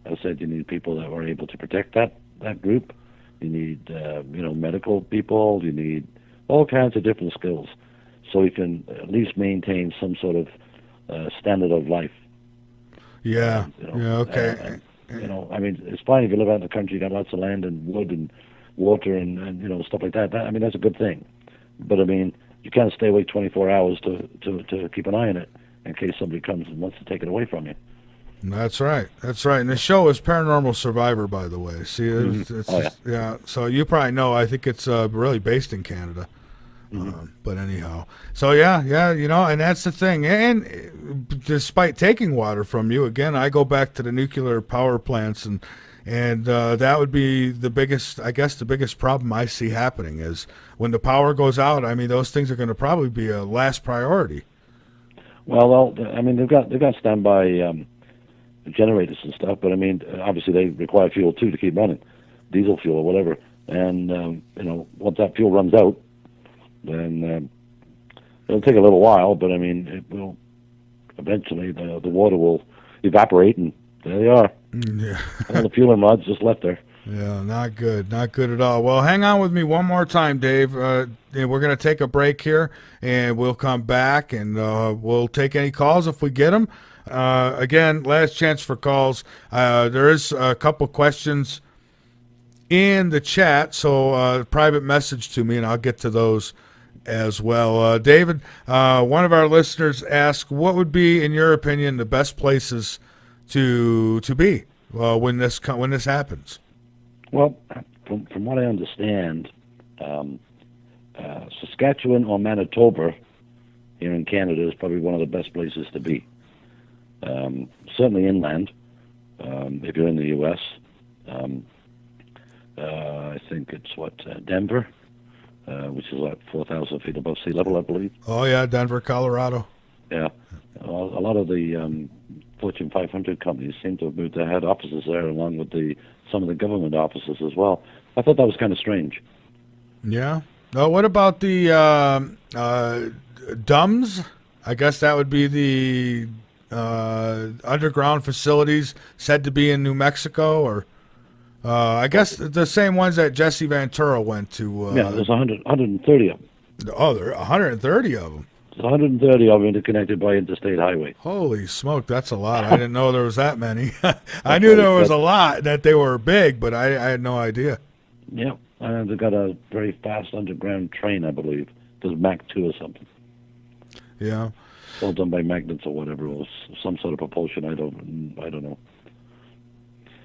I said, you need people that are able to protect that group. You need, you know, medical people. You need all kinds of different skills, so you can at least maintain some sort of standard of life. Yeah. You know, Yeah. Okay. you know, I mean, it's fine if you live out in the country, you got lots of land and wood and water and you know, stuff like that. I mean, that's a good thing. But I mean, you can't stay awake 24 hours to keep an eye on it in case somebody comes and wants to take it away from you. That's right. That's right. And the show is Paranormal Survivor, by the way. See, it's Oh, yeah. yeah. So you probably know. I think it's really based in Canada. But anyhow, so yeah, you know, and that's the thing. And despite taking water from you, again, I go back to the nuclear power plants, and that would be the biggest, I guess, the biggest problem I see happening is when the power goes out. I mean, those things are going to probably be a last priority. Well, I mean, they've got standby generators and stuff, but I mean, obviously they require fuel too to keep running, diesel fuel or whatever. And you know, once that fuel runs out, then it'll take a little while, but I mean, it will eventually the water will evaporate, and there they are. Yeah. All the fueling rods just left there. Yeah, not good at all. Well, hang on with me one more time, Dave. And we're going to take a break here, and we'll come back, and we'll take any calls if we get them. Again, last chance for calls. There is a couple questions in the chat, so private message to me, and I'll get to those as well. David, one of our listeners asked, what would be, in your opinion, the best places to be when this happens? Well, from what I understand, Saskatchewan or Manitoba here in Canada is probably one of the best places to be. Certainly inland, if you're in the U.S. I think it's Denver, which is like 4,000 feet above sea level, I believe. Oh yeah, Denver, Colorado. Yeah, a lot of the Fortune 500 companies seem to have moved their head offices there, along with some of the government offices as well. I thought that was kind of strange. Yeah. What about the DUMS? I guess that would be the underground facilities said to be in New Mexico, or I guess the same ones that Jesse Ventura went to. Yeah, there's 130 of them. Oh, there are 130 of them. There's 130 of them interconnected by interstate highway. Holy smoke, that's a lot. I didn't know there was that many. I knew there was a lot, that they were big, but I had no idea. Yeah, and they've got a very fast underground train, I believe. There's Mach 2 or something. Yeah. All done by magnets or whatever, or some sort of propulsion. I don't know.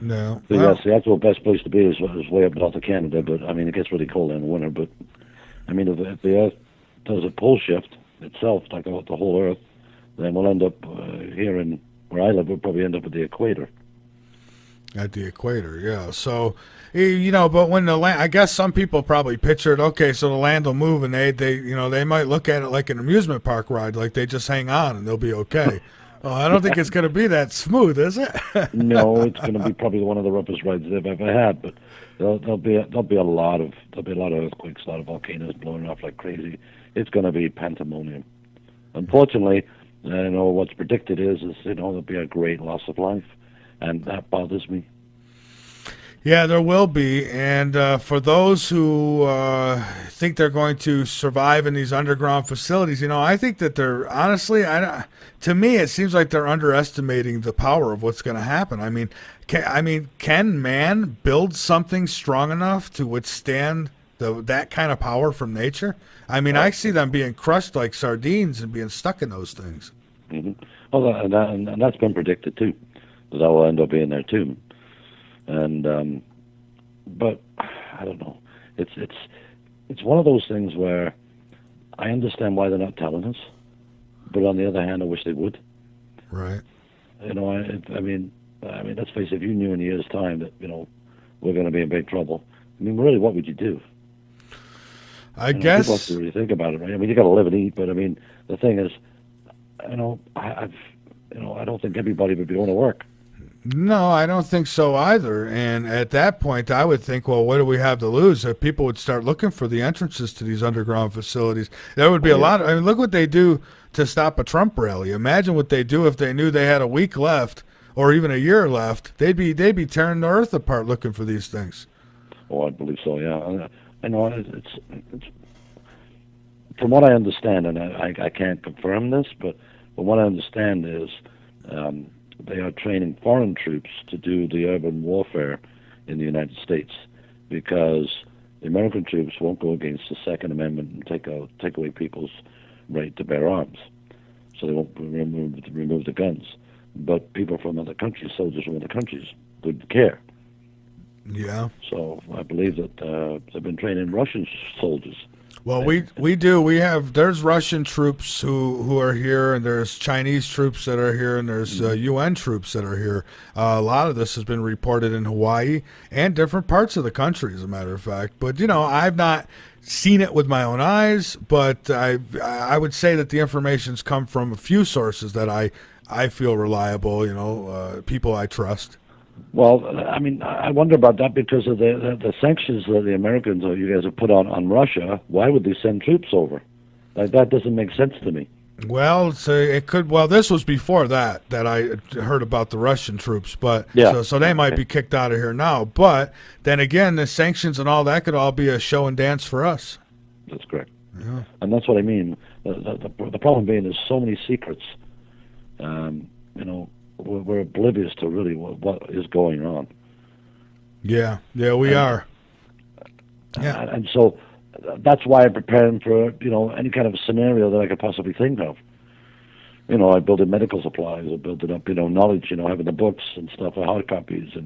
No. But yes, the actual best place to be is way up north of Canada. But I mean, it gets really cold in the winter. But I mean, if the Earth does a pole shift itself, like the whole Earth, then we'll end up here in where I live. We'll probably end up at the equator. At the equator, yeah. So, you know, but when the land, I guess some people probably pictured, okay, so the land will move, and they might look at it like an amusement park ride, like they just hang on and they'll be okay. Well, I don't think it's going to be that smooth, is it? No, it's going to be probably one of the roughest rides they've ever had. But there'll be a lot of earthquakes, a lot of volcanoes blowing off like crazy. It's going to be pandemonium. Unfortunately, I know what's predicted is there'll be a great loss of life. And that bothers me. Yeah, there will be. And for those who think they're going to survive in these underground facilities, you know, I think that they're honestly, to me, it seems like they're underestimating the power of what's going to happen. I mean, can man build something strong enough to withstand that kind of power from nature? I mean, I see them being crushed like sardines and being stuck in those things. Mm-hmm. Well, and that's been predicted too. That will end up being there too, and but I don't know. It's one of those things where I understand why they're not telling us, but on the other hand, I wish they would. Right. You know, I mean, let's face it. If you knew in a year's time that we're going to be in big trouble, I mean, really, what would you do? I guess people have to really think about it, right? I mean, you got to live and eat, but I mean, the thing is, I don't think everybody would be going to work. No, I don't think so either. And at that point, I would think, well, what do we have to lose? If people would start looking for the entrances to these underground facilities, there would be a lot. I mean, look what they do to stop a Trump rally. Imagine what they do if they knew they had a week left or even a year left. They'd be tearing the earth apart looking for these things. Oh, I believe so. Yeah, I know. from what I understand, and I can't confirm this, but from what I understand is they are training foreign troops to do the urban warfare in the United States, because the American troops won't go against the Second Amendment and take away people's right to bear arms. So they won't remove the guns. But people from other countries, soldiers from other countries, would care. Yeah. So I believe that they've been training Russian soldiers. Well, we do. There's Russian troops who are here, and there's Chinese troops that are here, and there's UN troops that are here. A lot of this has been reported in Hawaii and different parts of the country, as a matter of fact. But, I've not seen it with my own eyes, but I would say that the information's come from a few sources that I feel reliable, people I trust. Well, I mean, I wonder about that because of the sanctions that the Americans or you guys have put on Russia. Why would they send troops over? That doesn't make sense to me. Well, it could. Well, this was before that I heard about the Russian troops, but yeah. So they might be kicked out of here now. But then again, the sanctions and all that could all be a show and dance for us. That's correct. Yeah. And that's what I mean. The problem being there's so many secrets. We're oblivious to really what is going on. Yeah, we are. Yeah, and so that's why I'm preparing for any kind of scenario that I could possibly think of. I build in medical supplies, I build it up, knowledge, having the books and stuff, hard copies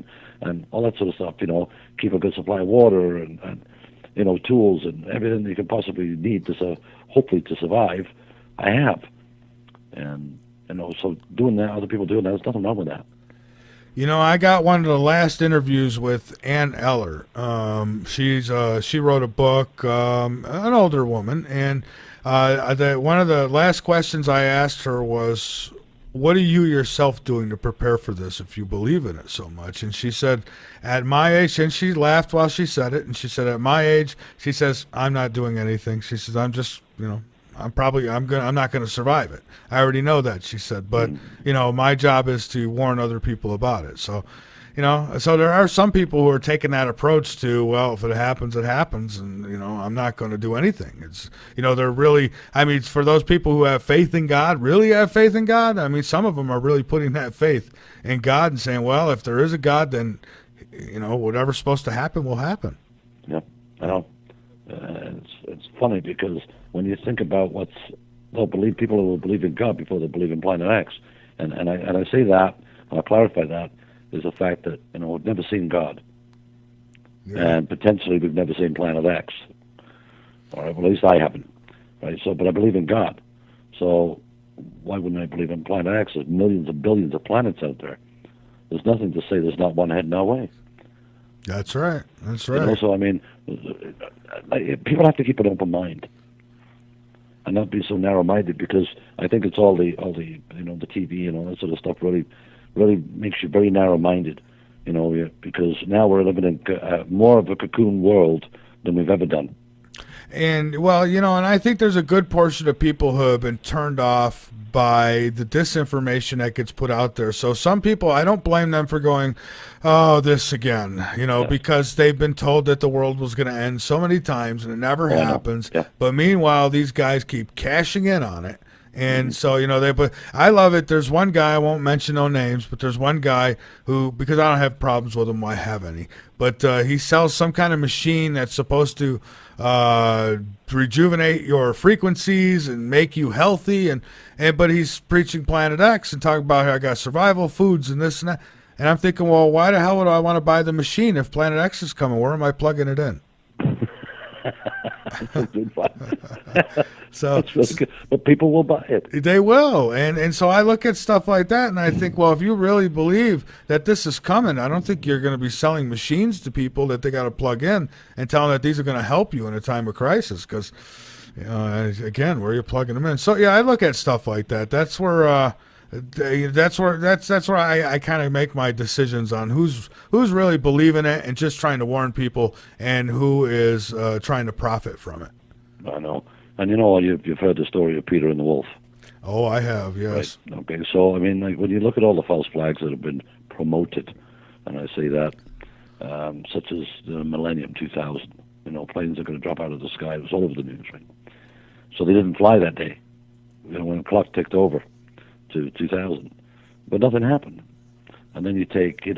and all that sort of stuff. Keep a good supply of water and tools and everything that you can possibly need to hopefully to survive. I have, and. So doing that, other people doing that, there's nothing wrong with that. I got one of the last interviews with Ann Eller. She wrote a book, an older woman, and one of the last questions I asked her was, what are you yourself doing to prepare for this if you believe in it so much? And she said, at my age, and she laughed while she said it, and she said, at my age, she says, I'm not doing anything. She says, I'm just, I'm not going to survive it. I already know that, she said, but my job is to warn other people about it. So, so there are some people who are taking that approach to, well, if it happens, it happens, and I'm not going to do anything. It's they're really, for those people who have faith in God, really have faith in God. Some of them are really putting that faith in God and saying, well, if there is a God, then whatever's supposed to happen will happen. Yeah, I know. It's funny because when you think about people will believe in God before they believe in Planet X, and I say that, and I'll clarify that, is the fact that we've never seen God, and potentially we've never seen Planet X, or at least I haven't, right? So, but I believe in God, so why wouldn't I believe in Planet X? There's millions and billions of planets out there. There's nothing to say there's not one heading our way. That's right. That's right. So people have to keep an open mind and not be so narrow-minded, because I think it's all the the TV and all that sort of stuff really makes you very narrow-minded, because now we're living in more of a cocoon world than we've ever done. And, well, and I think there's a good portion of people who have been turned off by the disinformation that gets put out there. So some people, I don't blame them for going, oh, this again, because they've been told that the world was going to end so many times and it never happens. Yeah. But meanwhile, these guys keep cashing in on it. And so, but I love it. There's one guy, I won't mention no names, but there's one guy who, because I don't have problems with him, I have any, but he sells some kind of machine that's supposed to rejuvenate your frequencies and make you healthy. But he's preaching Planet X and talking about how I got survival foods and this and that. And I'm thinking, well, why the hell would I want to buy the machine if Planet X is coming? Where am I plugging it in? That's good fun. So that's really good. But people will buy it. They will. And so I look at stuff like that and I think, well, if you really believe that this is coming, I don't think you're going to be selling machines to people that they got to plug in and tell them that these are going to help you in a time of crisis, because, again, where you're plugging them in. So, yeah, I look at stuff like that. That's where I kind of make my decisions on who's really believing it and just trying to warn people, and who is trying to profit from it. I know. And you've heard the story of Peter and the Wolf. Oh, I have, yes. Right. Okay, so when you look at all the false flags that have been promoted, and I say that, such as the Millennium 2000, planes are going to drop out of the sky. It was all over the news, right? So they didn't fly that day, when the clock ticked over to 2000. But nothing happened. And then you take, it's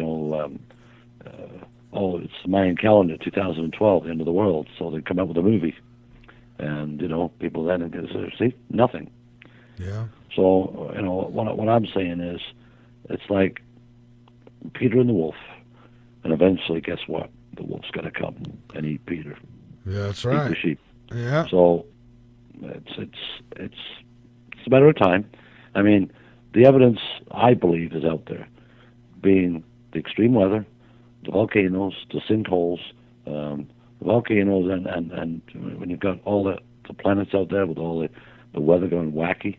the Mayan calendar, 2012, the end of the world. So they come out with a movie. And, people then see, nothing. Yeah. So, what I'm saying is, it's like Peter and the wolf. And eventually, guess what? The wolf's going to come and eat Peter. Yeah, that's right. Eat the sheep. Yeah. So it's a matter of time. I mean, the evidence, I believe, is out there, being the extreme weather, the volcanoes, the sinkholes, the volcanoes, and when you've got all the planets out there with all the weather going wacky,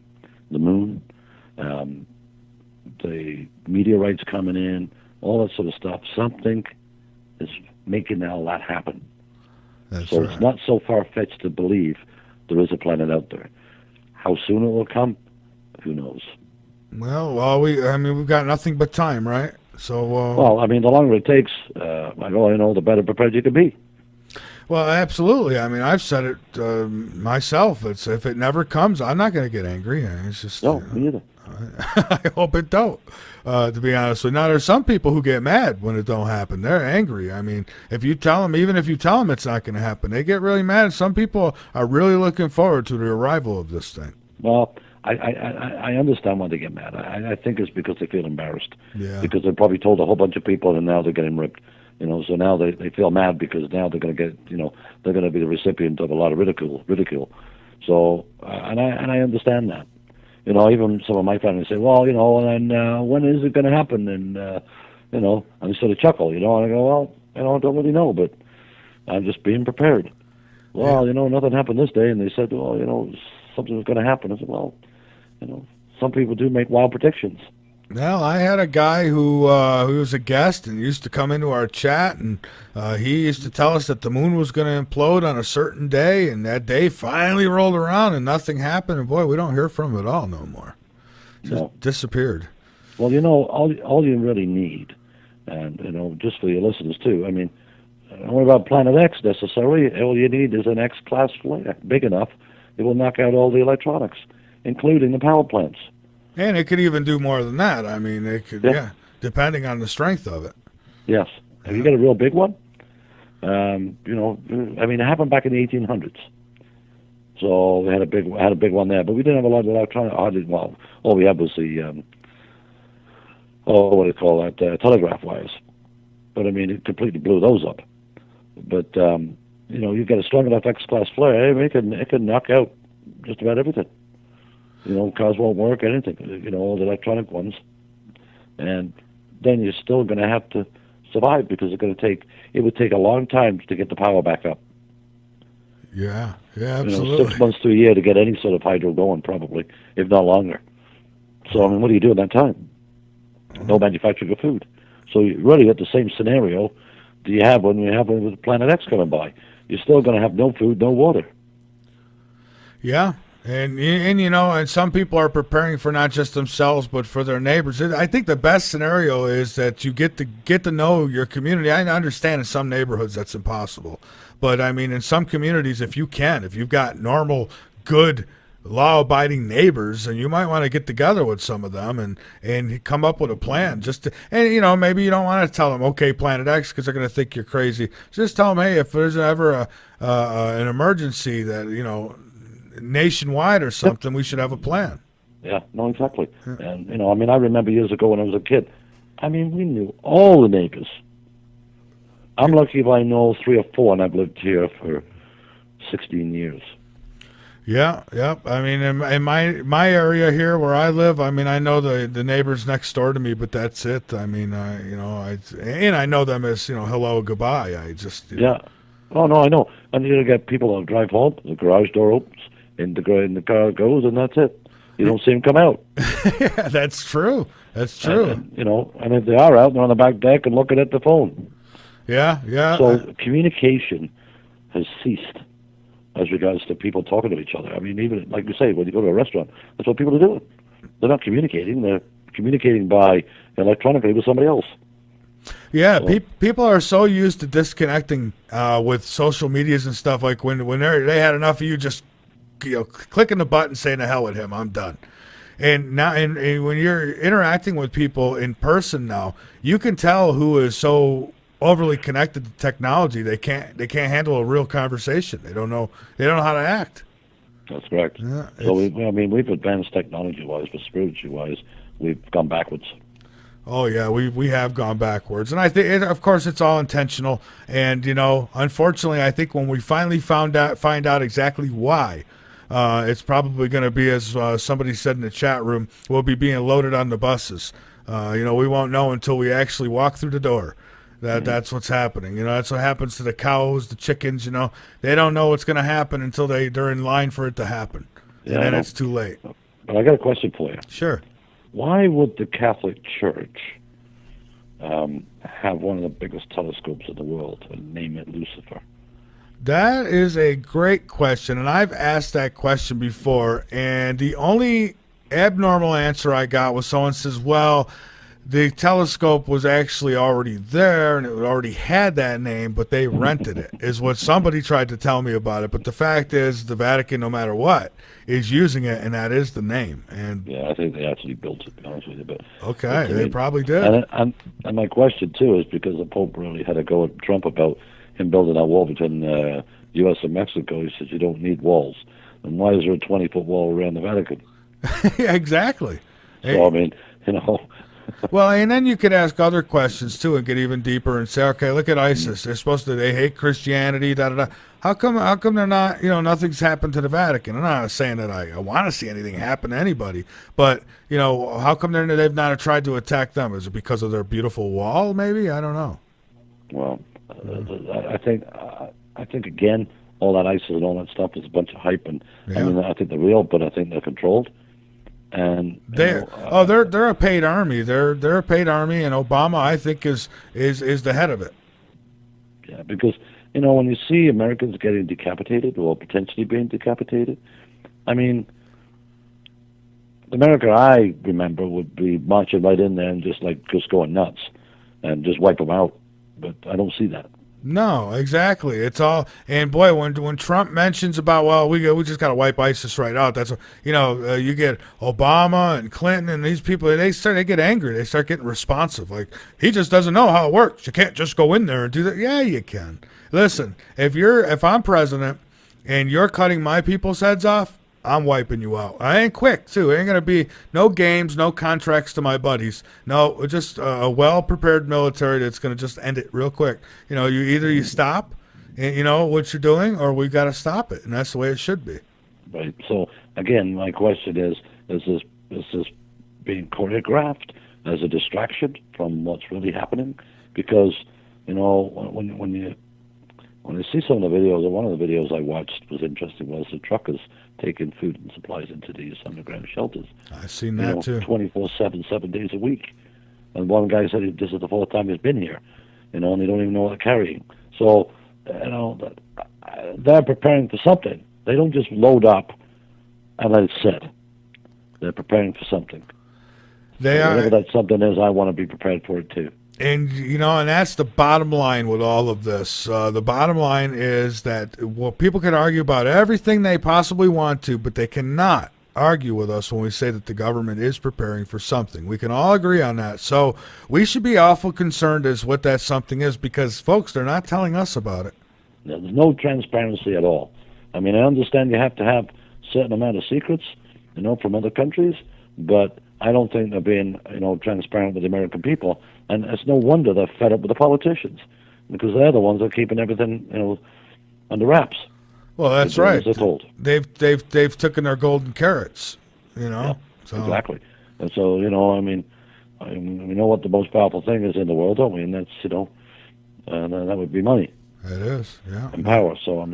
the moon, the meteorites coming in, all that sort of stuff. Something is making all that happen. That's so right. It's not so far-fetched to believe there is a planet out there. How soon it will come, who knows? Well, we've got nothing but time, right? So. The longer it takes, the better prepared you can be. Well, absolutely. I mean, I've said it myself. It's if it never comes, I'm not going to get angry. It's just me either. I hope it don't. To be honest with you, now there's some people who get mad when it don't happen. They're angry. I mean, if you tell them, even if you tell them it's not going to happen, they get really mad. Some people are really looking forward to the arrival of this thing. Well, I understand why they get mad. I think it's because they feel embarrassed. Yeah. Because they probably told a whole bunch of people, and now they're getting ripped. So now they feel mad because now they're going to get, they're going to be the recipient of a lot of ridicule. So, and I understand that. Even some of my family say, well, and when is it going to happen? And, and they sort of chuckle, and I go, well, I don't really know, but I'm just being prepared. Well, nothing happened this day. And they said, well, something was going to happen. I said, well, some people do make wild predictions. Well, I had a guy who was a guest and used to come into our chat, and he used to tell us that the moon was going to implode on a certain day, and that day finally rolled around and nothing happened. And boy, we don't hear from him at all no more. Just disappeared. Well, all you really need, and just for your listeners too. I mean, don't worry about Planet X necessarily. All you need is an X-class flare big enough. It will knock out all the electronics, including the power plants. And it could even do more than that. I mean, it could, depending on the strength of it. Yes. Have you got a real big one? It happened back in the 1800s. So we had a big one there, but we didn't have a lot of electronic. All we had was the telegraph wires. But it completely blew those up. But you've got a strong enough X-class flare. It can knock out just about everything. Cars won't work, anything, all the electronic ones. And then you're still going to have to survive because it would take a long time to get the power back up. Yeah, absolutely. 6 months to a year to get any sort of hydro going, probably, if not longer. So, what do you do in that time? No manufacturing of food. So you really have the same scenario that you have when you have with Planet X coming by. You're still going to have no food, no water. Yeah. And some people are preparing for not just themselves but for their neighbors. I think the best scenario is that you get to know your community. I understand in some neighborhoods that's impossible, but in some communities, if you've got normal, good, law-abiding neighbors, and you might want to get together with some of them and come up with a plan. Maybe you don't want to tell them, okay, Planet X, because they're going to think you're crazy. Just tell them, hey, if there's ever an emergency that nationwide or something, we should have a plan. Yeah, no, exactly. Yeah. And I remember years ago when I was a kid, we knew all the neighbors. I'm lucky if I know 3 or 4, and I've lived here for 16 years. Yeah. In my area here where I live, I know the neighbors next door to me, but that's it. I know them as hello, goodbye. Yeah. Oh no, I know. And you get people that drive home, the garage door opens, and the car goes, and that's it. You don't see them come out. Yeah, that's true. That's true. And if they are out, they're on the back deck and looking at the phone. Yeah. So communication has ceased as regards to people talking to each other. Even like you say, when you go to a restaurant, that's what people are doing. They're not communicating. They're communicating by electronically with somebody else. Yeah, people are so used to disconnecting with social medias and stuff. Like when they had enough of you just clicking the button saying the hell with him, I'm done. And now, and when you're interacting with people in person now, you can tell who is so overly connected to technology they can't handle a real conversation. They don't know how to act. That's correct. Yeah, so we've advanced technology-wise, but spiritually-wise, we've gone backwards. Oh yeah, we have gone backwards, and I think, of course, it's all intentional. And unfortunately, I think when we finally find out exactly why, it's probably going to be, as somebody said in the chat room, we'll be being loaded on the buses. We won't know until we actually walk through the door. That's what's happening. That's what happens to the cows, the chickens. They don't know what's going to happen until they're in line for it to happen, and then it's too late. But I got a question for you. Sure. Why would the Catholic Church have one of the biggest telescopes in the world and name it Lucifer? That is a great question, and I've asked that question before, and the only abnormal answer I got was someone says, well, the telescope was actually already there, and it already had that name, but they rented it, is what somebody tried to tell me about it. But the fact is, the Vatican, no matter what, is using it, and that is the name. And yeah, I think they actually built it, to be honest with you. But okay, they probably did. And my question, too, is because the Pope really had to go at Trump about him building that wall between the U.S. and Mexico. He says you don't need walls. And why is there a 20-foot wall around the Vatican? Yeah, exactly. So, I mean, Well, and then you could ask other questions too, and get even deeper and say, okay, look at ISIS. They hate Christianity. Da da da. How come they're not? Nothing's happened to the Vatican. I'm not saying that I want to see anything happen to anybody, but how come they've not tried to attack them? Is it because of their beautiful wall? Maybe, I don't know. Well, I think again, all that ISIS and all that stuff is a bunch of hype, and I mean, I think they're real, but I think they're controlled. And they're a paid army. They're a paid army, and Obama, I think, is the head of it. Yeah, because when you see Americans getting decapitated or potentially being decapitated, I mean, the America I remember would be marching right in there and just going nuts and just wipe them out. But I don't see that. No, exactly. It's all, and boy, when Trump mentions about, well, we just got to wipe ISIS right out. That's you get Obama and Clinton and these people. They get angry. They start getting responsive. Like, he just doesn't know how it works. You can't just go in there and do that. Yeah, you can. Listen, if I'm president and you're cutting my people's heads off, I'm wiping you out. I ain't quick, too. It ain't going to be no games, no contracts to my buddies. No, just a well-prepared military that's going to just end it real quick. You stop, what you're doing, or we got to stop it, and that's the way it should be. Right. So, again, my question is this being choreographed as a distraction from what's really happening? Because, when you see some of the videos, or one of the videos I watched was interesting, was the truckers taking food and supplies into these underground shelters. I've seen that too. 24/7, 7 days a week. And one guy said this is the fourth time he's been here, and they don't even know what they're carrying. So, they're preparing for something. They don't just load up and let it sit. They're preparing for something. They are. Whatever that something is, I want to be prepared for it too. And, and that's the bottom line with all of this. The bottom line is that, people can argue about everything they possibly want to, but they cannot argue with us when we say that the government is preparing for something. We can all agree on that. So we should be awful concerned as what that something is, because, folks, they're not telling us about it. There's no transparency at all. I mean, I understand you have to have a certain amount of secrets, from other countries, but I don't think they're being, transparent with the American people. And it's no wonder they're fed up with the politicians, because they're the ones that are keeping everything, under wraps. Well, that's right. They're told. They've taken their golden carrots, Yeah, so. Exactly. And so, we know what the most powerful thing is in the world, don't we? And that's, that would be money. It is, yeah. And power. So,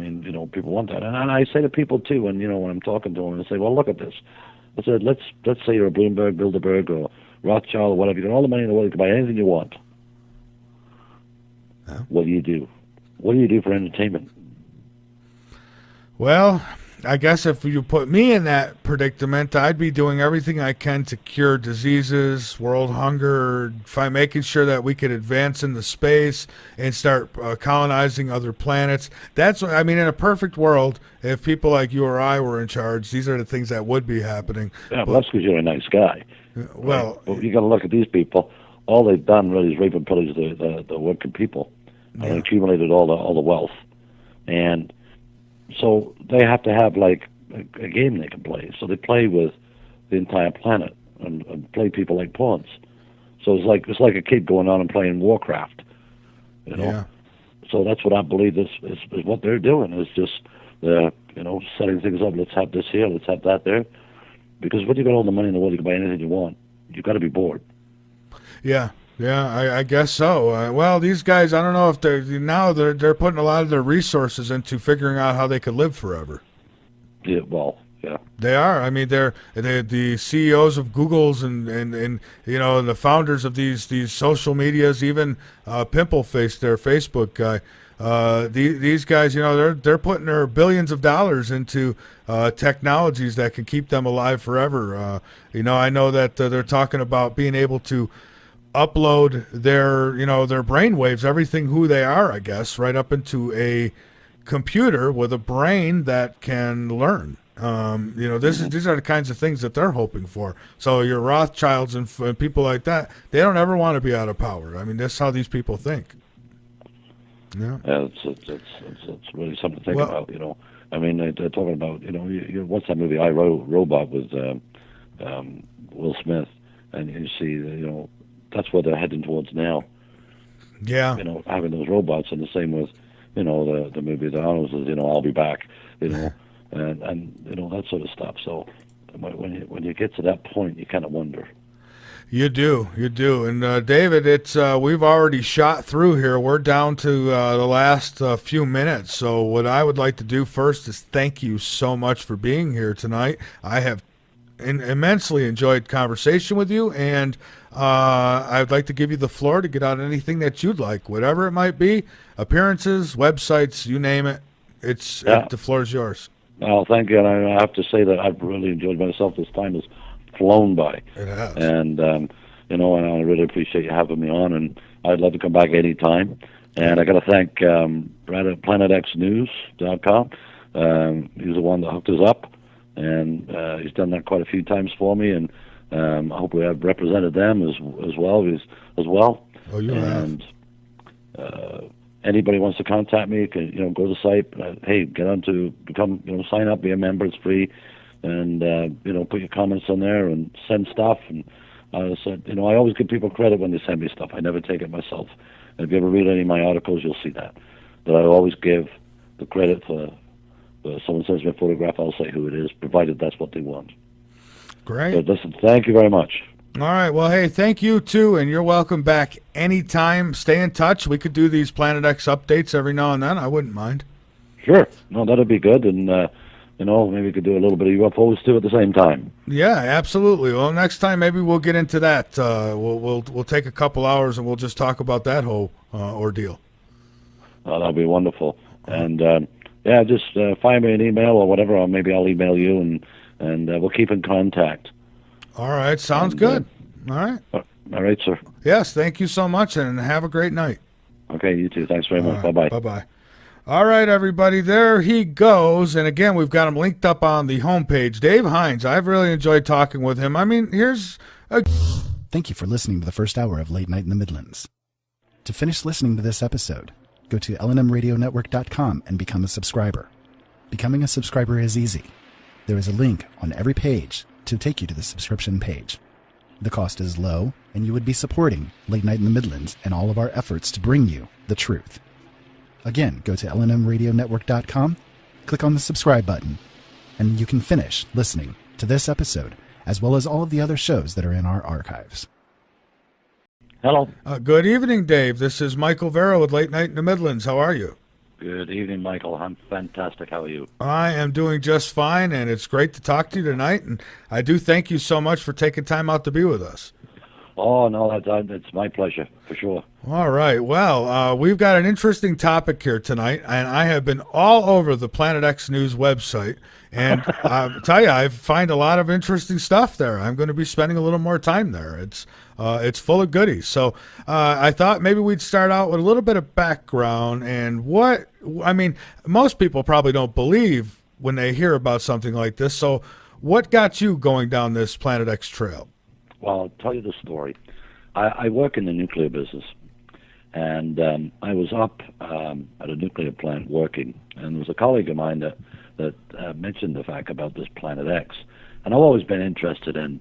people want that. And I say to people, too, when I'm talking to them, I say, well, look at this. I said, let's say you're a Bloomberg, Bilderberg, or Rothschild, or whatever. You got all the money in the world. You can buy anything you want. Yeah. What do you do? What do you do for entertainment? Well, I guess if you put me in that predicament, I'd be doing everything I can to cure diseases, world hunger, making sure that we could advance into space and start colonizing other planets. That's, I mean, in a perfect world, if people like you or I were in charge, these are the things that would be happening. Yeah, well, that's because you're a nice guy. Well, right? You got to look at these people. All they've done really is rape and pillage the working people, and accumulated all the wealth, and so they have to have like a game they can play. So they play with the entire planet and play people like pawns. So it's like a kid going on and playing Warcraft, you know. Yeah. So that's what I believe is what they're doing, is just setting things up. Let's have this here, let's have that there, because when you got all the money in the world, you can buy anything you want. You've got to be bored. Yeah. I guess so. Well, these guys, I don't know if they're putting a lot of their resources into figuring out how they could live forever. Yeah, well, yeah. They are. I mean, they're the CEOs of Google's and the founders of these social medias, even Pimpleface, their Facebook guy. These guys, they're putting their billions of dollars into technologies that can keep them alive forever. I know that they're talking about being able to upload their brain waves, everything who they are, I guess, right up into a computer with a brain that can learn. These are the kinds of things that they're hoping for. So your Rothschilds and people like that, they don't ever want to be out of power. I mean, that's how these people think. Yeah, it's really something to think about. I mean, they're talking about what's that movie I Robot with Will Smith, and you see that's what they're heading towards now. Yeah. Having those robots, and the same with, the movie that Arnold says, I'll be back, and that sort of stuff. So when you get to that point, you kind of wonder. You do. And David, it's we've already shot through here. We're down to the last few minutes. So what I would like to do first is thank you so much for being here tonight. I have immensely enjoyed conversation with you, and I'd like to give you the floor to get out anything that you'd like, whatever it might be, appearances, websites, you name it. The floor is yours. Well, thank you, and I have to say that I've really enjoyed myself. This time has flown by. It has. And, and I really appreciate you having me on, and I'd love to come back any time. And I got to thank Brad at PlanetXNews.com. He's the one that hooked us up, and he's done that quite a few times for me, and I hope we have represented them as well. Oh, you have. Anybody wants to contact me, can go to the site. Hey, get on to become, sign up, be a member. It's free, and put your comments on there and send stuff. And I said, I always give people credit when they send me stuff. I never take it myself. And if you ever read any of my articles, you'll see that I always give the credit for. Someone sends me a photograph, I'll say who it is, provided that's what they want. Great. So listen, thank you very much. All right. Well, hey, thank you, too, and you're welcome back anytime. Stay in touch. We could do these Planet X updates every now and then. I wouldn't mind. Sure. No, that'd be good, and, maybe we could do a little bit of UFOs, too, at the same time. Yeah, absolutely. Well, next time, maybe we'll get into that. We'll take a couple hours, and we'll just talk about that whole ordeal. Oh, that'd be wonderful. And, just find me an email or whatever, or maybe I'll email you, and we'll keep in contact. All right. Sounds good. All right. All right, sir. Yes. Thank you so much, and have a great night. Okay, you too. Thanks very much. Right, bye-bye. Bye-bye. All right, everybody. There he goes. And again, we've got him linked up on the homepage. Dave Hines. I've really enjoyed talking with him. I mean, Thank you for listening to the first hour of Late Night in the Midlands. To finish listening to this episode, go to lnmradionetwork.com and become a subscriber. Becoming a subscriber is easy. There is a link on every page to take you to the subscription page. The cost is low, and you would be supporting Late Night in the Midlands and all of our efforts to bring you the truth. Again, go to lnmradionetwork.com, click on the subscribe button, and you can finish listening to this episode, as well as all of the other shows that are in our archives. Hello. Good evening, Dave. This is Michael Vera with Late Night in the Midlands. How are you? Good evening, Michael. I'm fantastic. How are you? I am doing just fine, and it's great to talk to you tonight. And I do thank you so much for taking time out to be with us. Oh, no, it's my pleasure, for sure. All right. Well, we've got an interesting topic here tonight, and I have been all over the Planet X News website, and I tell you, I find a lot of interesting stuff there. I'm going to be spending a little more time there. It's full of goodies. So I thought maybe we'd start out with a little bit of background and most people probably don't believe when they hear about something like this. So what got you going down this Planet X trail? Well, I'll tell you the story. I work in the nuclear business, and I was up at a nuclear plant working, and there was a colleague of mine that mentioned the fact about this Planet X. And I've always been interested in,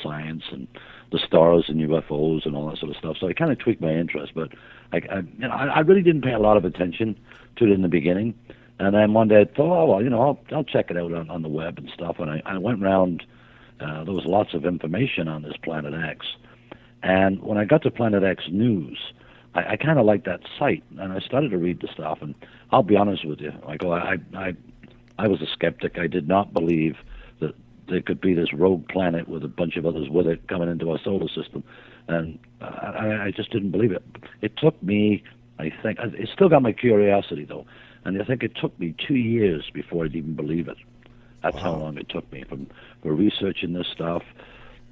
science and the stars and UFOs and all that sort of stuff. So it kind of tweaked my interest, but I really didn't pay a lot of attention to it in the beginning. And then one day I thought, I'll check it out on the web and stuff. And I went around. There was lots of information on this Planet X. And when I got to Planet X News, I kind of liked that site, and I started to read the stuff. And I'll be honest with you, I was a skeptic. I did not believe that there could be this rogue planet with a bunch of others with it coming into our solar system. And I just didn't believe it. It took me, I think, it still got my curiosity, though. And I think it took me 2 years before I'd even believe it. That's how long it took me from researching this stuff,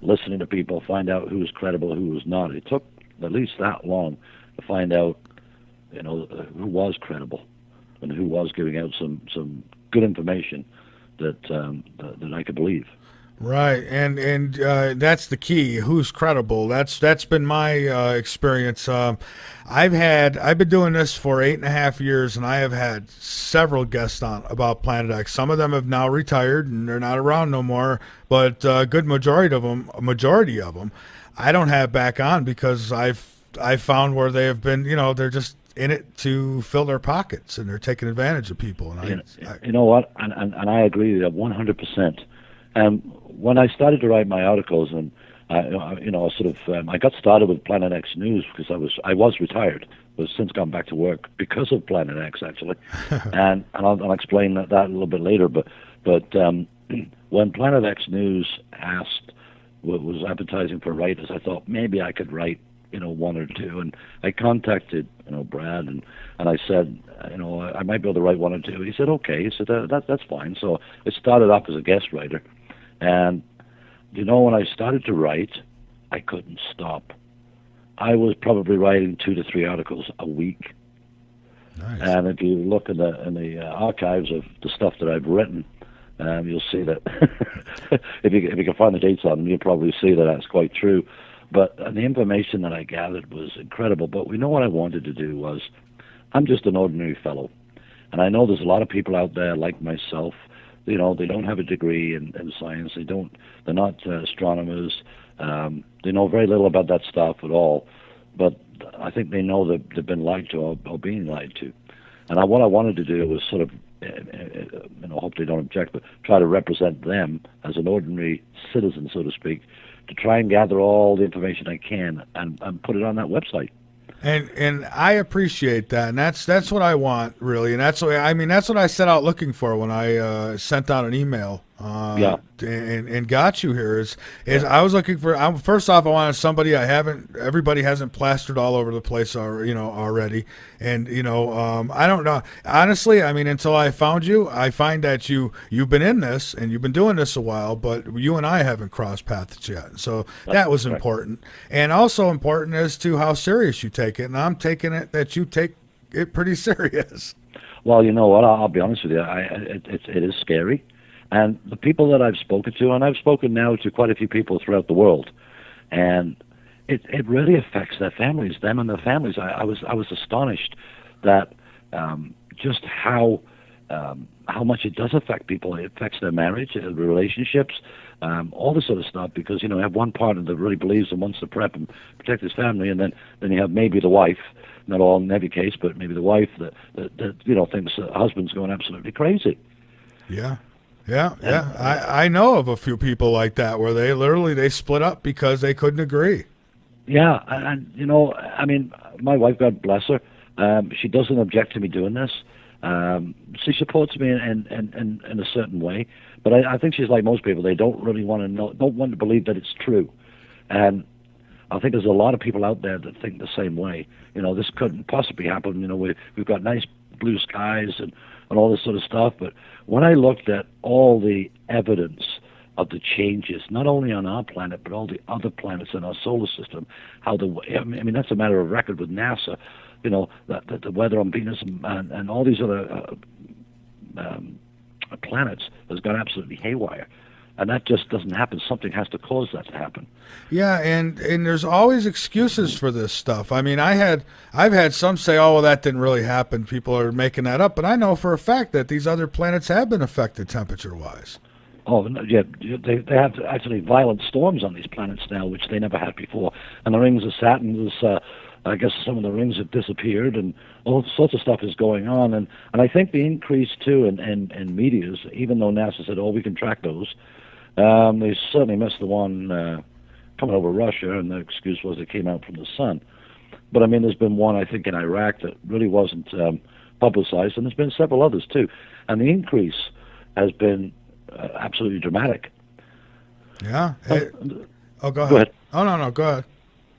listening to people, find out who was credible, who was not. It took at least that long to find out, who was credible and who was giving out some good information that I could believe. Right, and that's the key. Who's credible? That's been my experience. I've been doing this for 8.5 years, and I have had several guests on about Planet X. Some of them have now retired and they're not around no more. But a good majority of them, I don't have back on because I've found where they have been. They're just in it to fill their pockets, and they're taking advantage of people. And you know what? And I agree with you 100%. And when I started to write my articles, and I got started with Planet X News because I was retired, but since gone back to work because of Planet X actually, and I'll explain that a little bit later. But when Planet X News was advertising for writers, I thought maybe I could write one or two, and I contacted Brad and I said I might be able to write one or two. He said okay. He said that's fine. So it started off as a guest writer. And, when I started to write, I couldn't stop. I was probably writing 2 to 3 articles a week. Nice. And if you look in the archives of the stuff that I've written, you'll see that if you can find the dates on them, you'll probably see that that's quite true. But the information that I gathered was incredible. But what I wanted to do was, I'm just an ordinary fellow. And I know there's a lot of people out there like myself. They don't have a degree in science. They're not astronomers. They know very little about that stuff at all. But I think they know that they've been lied to or being lied to. And what I wanted to do was sort of, hope they don't object, but try to represent them as an ordinary citizen, so to speak, to try and gather all the information I can and put it on that website. And I appreciate that, and that's what I want, really, and that's what I set out looking for when I sent out an email and got you here. Is I was looking for, first off, I wanted somebody everybody hasn't plastered all over the place already, and I don't know, honestly. Until I found you, I find that you've been in this and you've been doing this a while, but you and I haven't crossed paths yet. So that was important, and also important as to how serious you take it, and I'm taking it that you take it pretty serious. Well, you know what? I'll be honest with you. It is scary. And the people that I've spoken to, and I've spoken now to quite a few people throughout the world, and it really affects their families, them and their families. I was astonished that just how much it does affect people. It affects their marriage, their relationships, all this sort of stuff. Because you have one partner that really believes and wants to prep and protect his family, and then you have maybe the wife. Not all in every case, but maybe the wife that thinks the husband's going absolutely crazy. Yeah. I know of a few people like that where they split up because they couldn't agree. Yeah, and my wife, God bless her, she doesn't object to me doing this. She supports me in a certain way, but I think she's like most people. They don't really want to know, don't want to believe that it's true. And I think there's a lot of people out there that think the same way. This couldn't possibly happen. We've got nice blue skies and all this sort of stuff. But when I looked at all the evidence of the changes, not only on our planet, but all the other planets in our solar system, that's a matter of record with NASA, that the weather on Venus and all these other planets has gone absolutely haywire. And that just doesn't happen. Something has to cause that to happen. Yeah, and there's always excuses for this stuff. I mean, I've had some say, "Oh, well, that didn't really happen. People are making that up." But I know for a fact that these other planets have been affected temperature-wise. Oh, yeah, they have actually violent storms on these planets now, which they never had before. And the rings of Saturn I guess some of the rings have disappeared, and all sorts of stuff is going on. And I think the increase too in meteors, even though NASA said, "Oh, we can track those." They certainly missed the one coming over Russia, and the excuse was it came out from the sun. But I mean, there's been one, I think, in Iraq that really wasn't publicized, and there's been several others too. And the increase has been absolutely dramatic. Yeah. Go ahead. Go ahead. Oh, no, go ahead.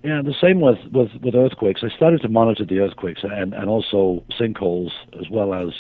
Yeah, the same with earthquakes. I started to monitor the earthquakes and also sinkholes, as well as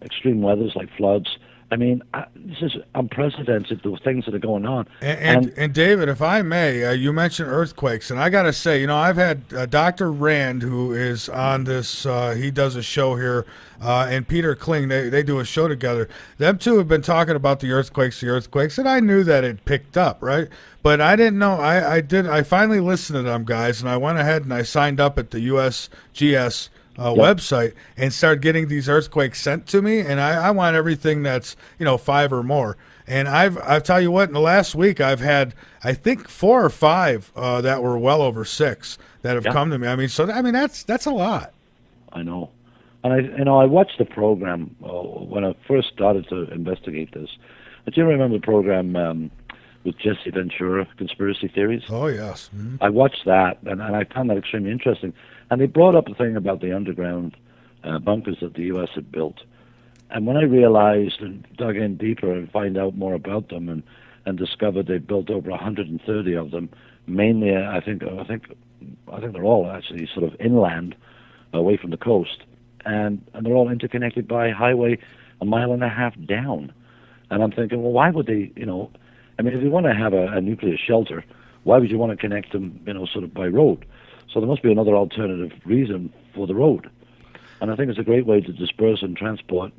extreme weathers like floods. I mean, this is unprecedented, the things that are going on. And David, if I may, you mentioned earthquakes, and I got to say, I've had Dr. Rand, who is on this, he does a show here, and Peter Kling, they do a show together. Them two have been talking about the earthquakes, and I knew that it picked up, right? But I didn't know, I finally listened to them guys, and I went ahead and I signed up at the USGS website and started getting these earthquakes sent to me, and I want everything that's 5 or more. And I'll tell you what, in the last week I've had I think 4 or 5 that were well over 6 that have come to me. I mean, that's a lot. I know, and I watched the program when I first started to investigate this. Do you remember the program with Jesse Ventura, Conspiracy Theories? Oh yes, I watched that, and I found that extremely interesting. And they brought up the thing about the underground bunkers that the U.S. had built. And when I realized and dug in deeper and find out more about them and discovered they built over 130 of them, mainly I think they're all actually sort of inland, away from the coast, and they're all interconnected by highway 1.5 miles down. And I'm thinking, well, why would they? If you want to have a nuclear shelter, why would you want to connect them, sort of by road? So there must be another alternative reason for the road. And I think it's a great way to disperse and transport,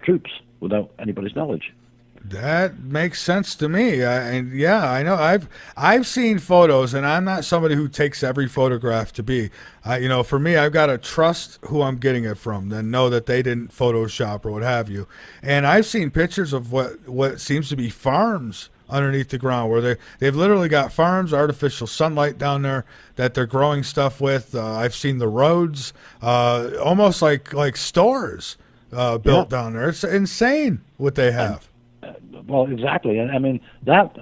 troops without anybody's knowledge. That makes sense to me. I know. I've seen photos, and I'm not somebody who takes every photograph to be. For me, I've got to trust who I'm getting it from, then know that they didn't Photoshop or what have you. And I've seen pictures of what seems to be farms underneath the ground, where they've literally got farms, artificial sunlight down there that they're growing stuff with. I've seen the roads, almost like stores built down there. It's insane what they have. Well, exactly. I mean, that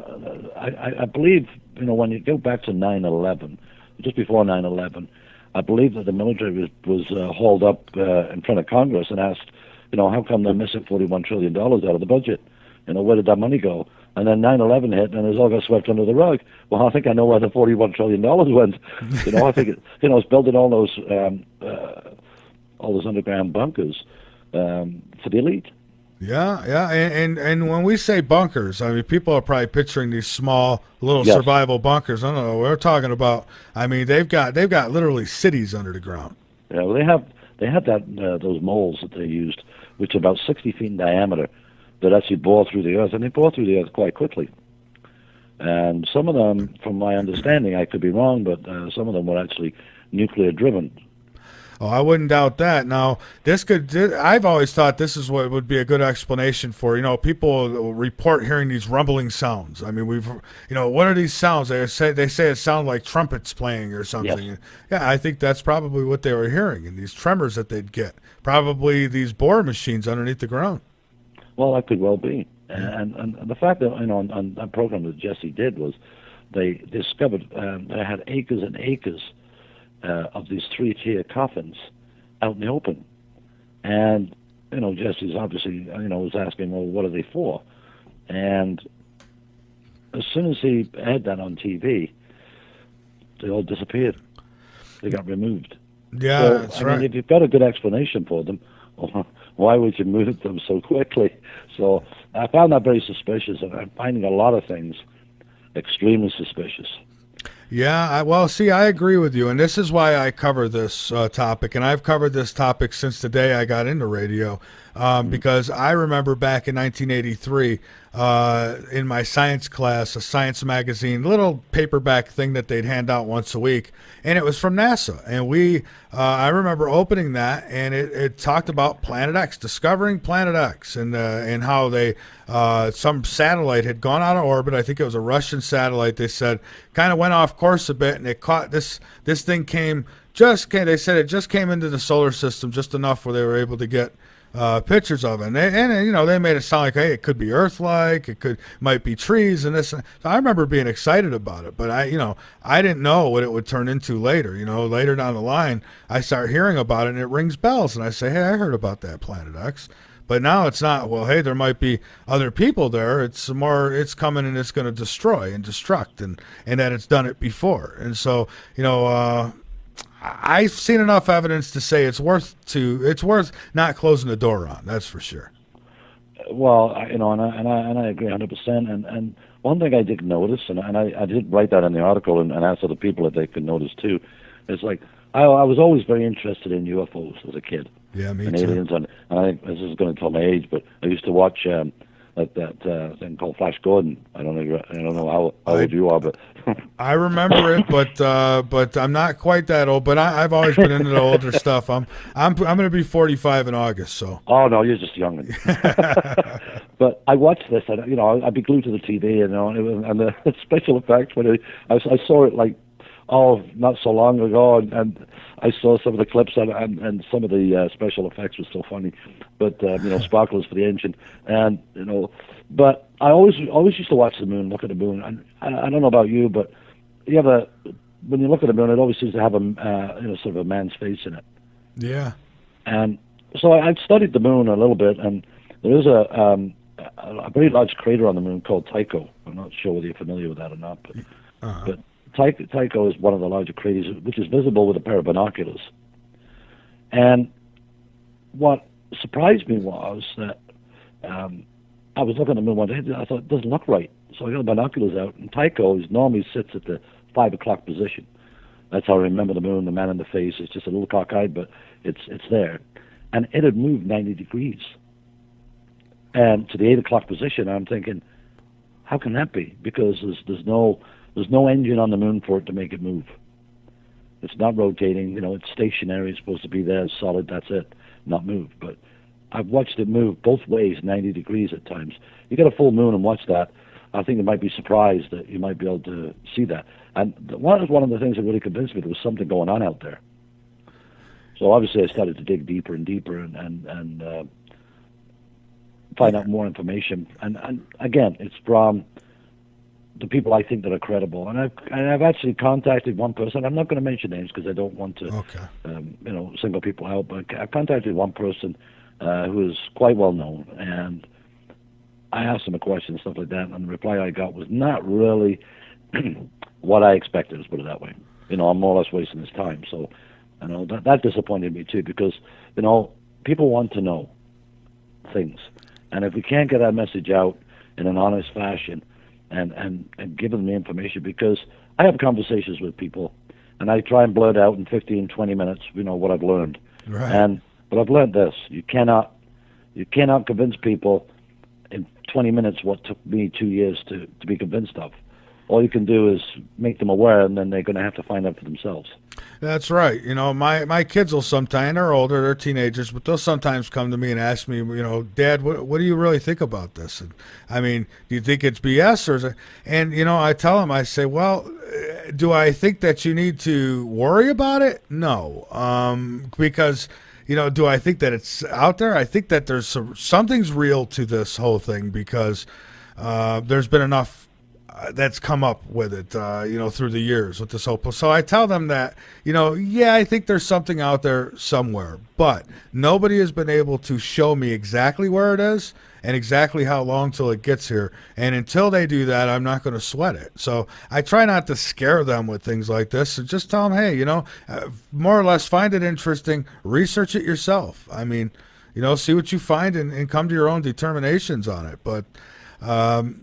I believe, when you go back to 9/11, just before 9/11, I believe that the military was hauled up in front of Congress and asked, how come they're missing $41 trillion out of the budget? Where did that money go? And then 9/11 hit, and it all got swept under the rug. Well, I think I know where the $41 trillion went. I think it's building all those underground bunkers for the elite. Yeah, and when we say bunkers, I mean, people are probably picturing these small little survival bunkers. I don't know. We're talking about. I mean, they've got literally cities under the ground. Yeah, well, they have those moles that they used, which are about 60 feet in diameter, that actually bore through the earth, and they bore through the earth quite quickly. And some of them, from my understanding, I could be wrong, but some of them were actually nuclear driven. Oh, I wouldn't doubt that. Now, I've always thought this is what would be a good explanation for, people report hearing these rumbling sounds. I mean, what are these sounds? They say it sounds like trumpets playing or something. Yes. Yeah, I think that's probably what they were hearing, and these tremors that they'd get. Probably these bore machines underneath the ground. Well, that could well be. And the fact that, on that program that Jesse did was they discovered they had acres and acres of these 3-tier coffins out in the open. And, Jesse's obviously, was asking, well, what are they for? And as soon as he had that on TV, they all disappeared. They got removed. Yeah, so, that's I right. mean, if you've got a good explanation for them, why would you move them so quickly? So I found that very suspicious, and I'm finding a lot of things extremely suspicious. Yeah, well, see, I agree with you, and this is why I cover this topic, and I've covered this topic since the day I got into radio, because I remember back in 1983, in my science class, a science magazine, little paperback thing that they'd hand out once a week, and it was from NASA, and I remember opening that, and it talked about Planet X, discovering Planet X, and how they some satellite had gone out of orbit. I think it was a Russian satellite. They said kind of went off course a bit, and it caught this thing they said it just came into the solar system just enough where they were able to get pictures of it, and they made it sound like, hey, it could be Earth-like, might be trees and this. So I remember being excited about it, but I didn't know what it would turn into later. Later down the line, I start hearing about it, and it rings bells, and I say, hey, I heard about that Planet X. But now it's not, well, hey, there might be other people there. It's more, it's coming and it's going to destroy and destruct, and that it's done it before. And so, I've seen enough evidence to say it's worth not closing the door on. That's for sure. Well, and I agree 100%. And one thing I did notice, and I did write that in the article and ask other people if they could notice too, is like I was always very interested in UFOs as a kid. Yeah, me and too. Aliens, and I think this is going to tell my age, but I used to watch that thing called Flash Gordon. I don't know how old you are, but I remember it, but I'm not quite that old. But I've always been into the older stuff. I'm going to be 45 in August, so. Oh no, you're just young. But I watched this, and I'd be glued to the TV, and the special effects when I saw it like not so long ago, and I saw some of the clips and some of the special effects were so funny, but sparklers for the engine, and but I always used to watch the moon, look at the moon, and I don't know about you, but when you look at the moon, it always seems to have sort of a man's face in it. Yeah. And so I've studied the moon a little bit, and there is a very large crater on the moon called Tycho. I'm not sure whether you're familiar with that or not, but Tycho is one of the larger craters, which is visible with a pair of binoculars. And what surprised me was that I was looking at the moon one day, and I thought, it doesn't look right. So I got the binoculars out, and Tycho normally sits at the 5 o'clock position. That's how I remember the moon, the man in the face. It's just a little cockeyed, but it's there. And it had moved 90 degrees. And to the 8 o'clock position, I'm thinking, how can that be? Because there's no engine on the moon for it to make it move. It's not rotating, it's stationary, it's supposed to be there, solid, that's it, not move. But I've watched it move both ways, 90 degrees at times. You get a full moon and watch that, I think you might be surprised that you might be able to see that. And one of the things that really convinced me there was something going on out there. So obviously I started to dig deeper and deeper and find out more information. And again, it's from the people I think that are credible. And I've actually contacted one person. I'm not going to mention names because I don't want to, single people out. But I contacted one person who is quite well known, and I asked him a question and stuff like that. And the reply I got was not really what I expected. Let's put it that way. I'm more or less wasting his time. So, that disappointed me too, because people want to know things, and if we can't get that message out in an honest fashion, and give them the information, because I have conversations with people, and I try and blurt out in 15, 20 minutes, what I've learned. Right. But I've learned this: you cannot convince people in 20 minutes what took me 2 years to be convinced of. All you can do is make them aware, and then they're going to have to find out for themselves. That's right. My kids will sometimes, they're older, they're teenagers, but they'll sometimes come to me and ask me, Dad, what do you really think about this? And I mean, do you think it's BS or is it? And, I tell them, I say, well, do I think that you need to worry about it? No. Because, do I think that it's out there? I think that there's something's real to this whole thing, because there's been enough that's come up with it, through the years with this whole. So I tell them that, yeah, I think there's something out there somewhere, but nobody has been able to show me exactly where it is and exactly how long till it gets here. And until they do that, I'm not going to sweat it. So I try not to scare them with things like this and just tell them, hey, more or less find it interesting, research it yourself. I mean, see what you find and come to your own determinations on it. But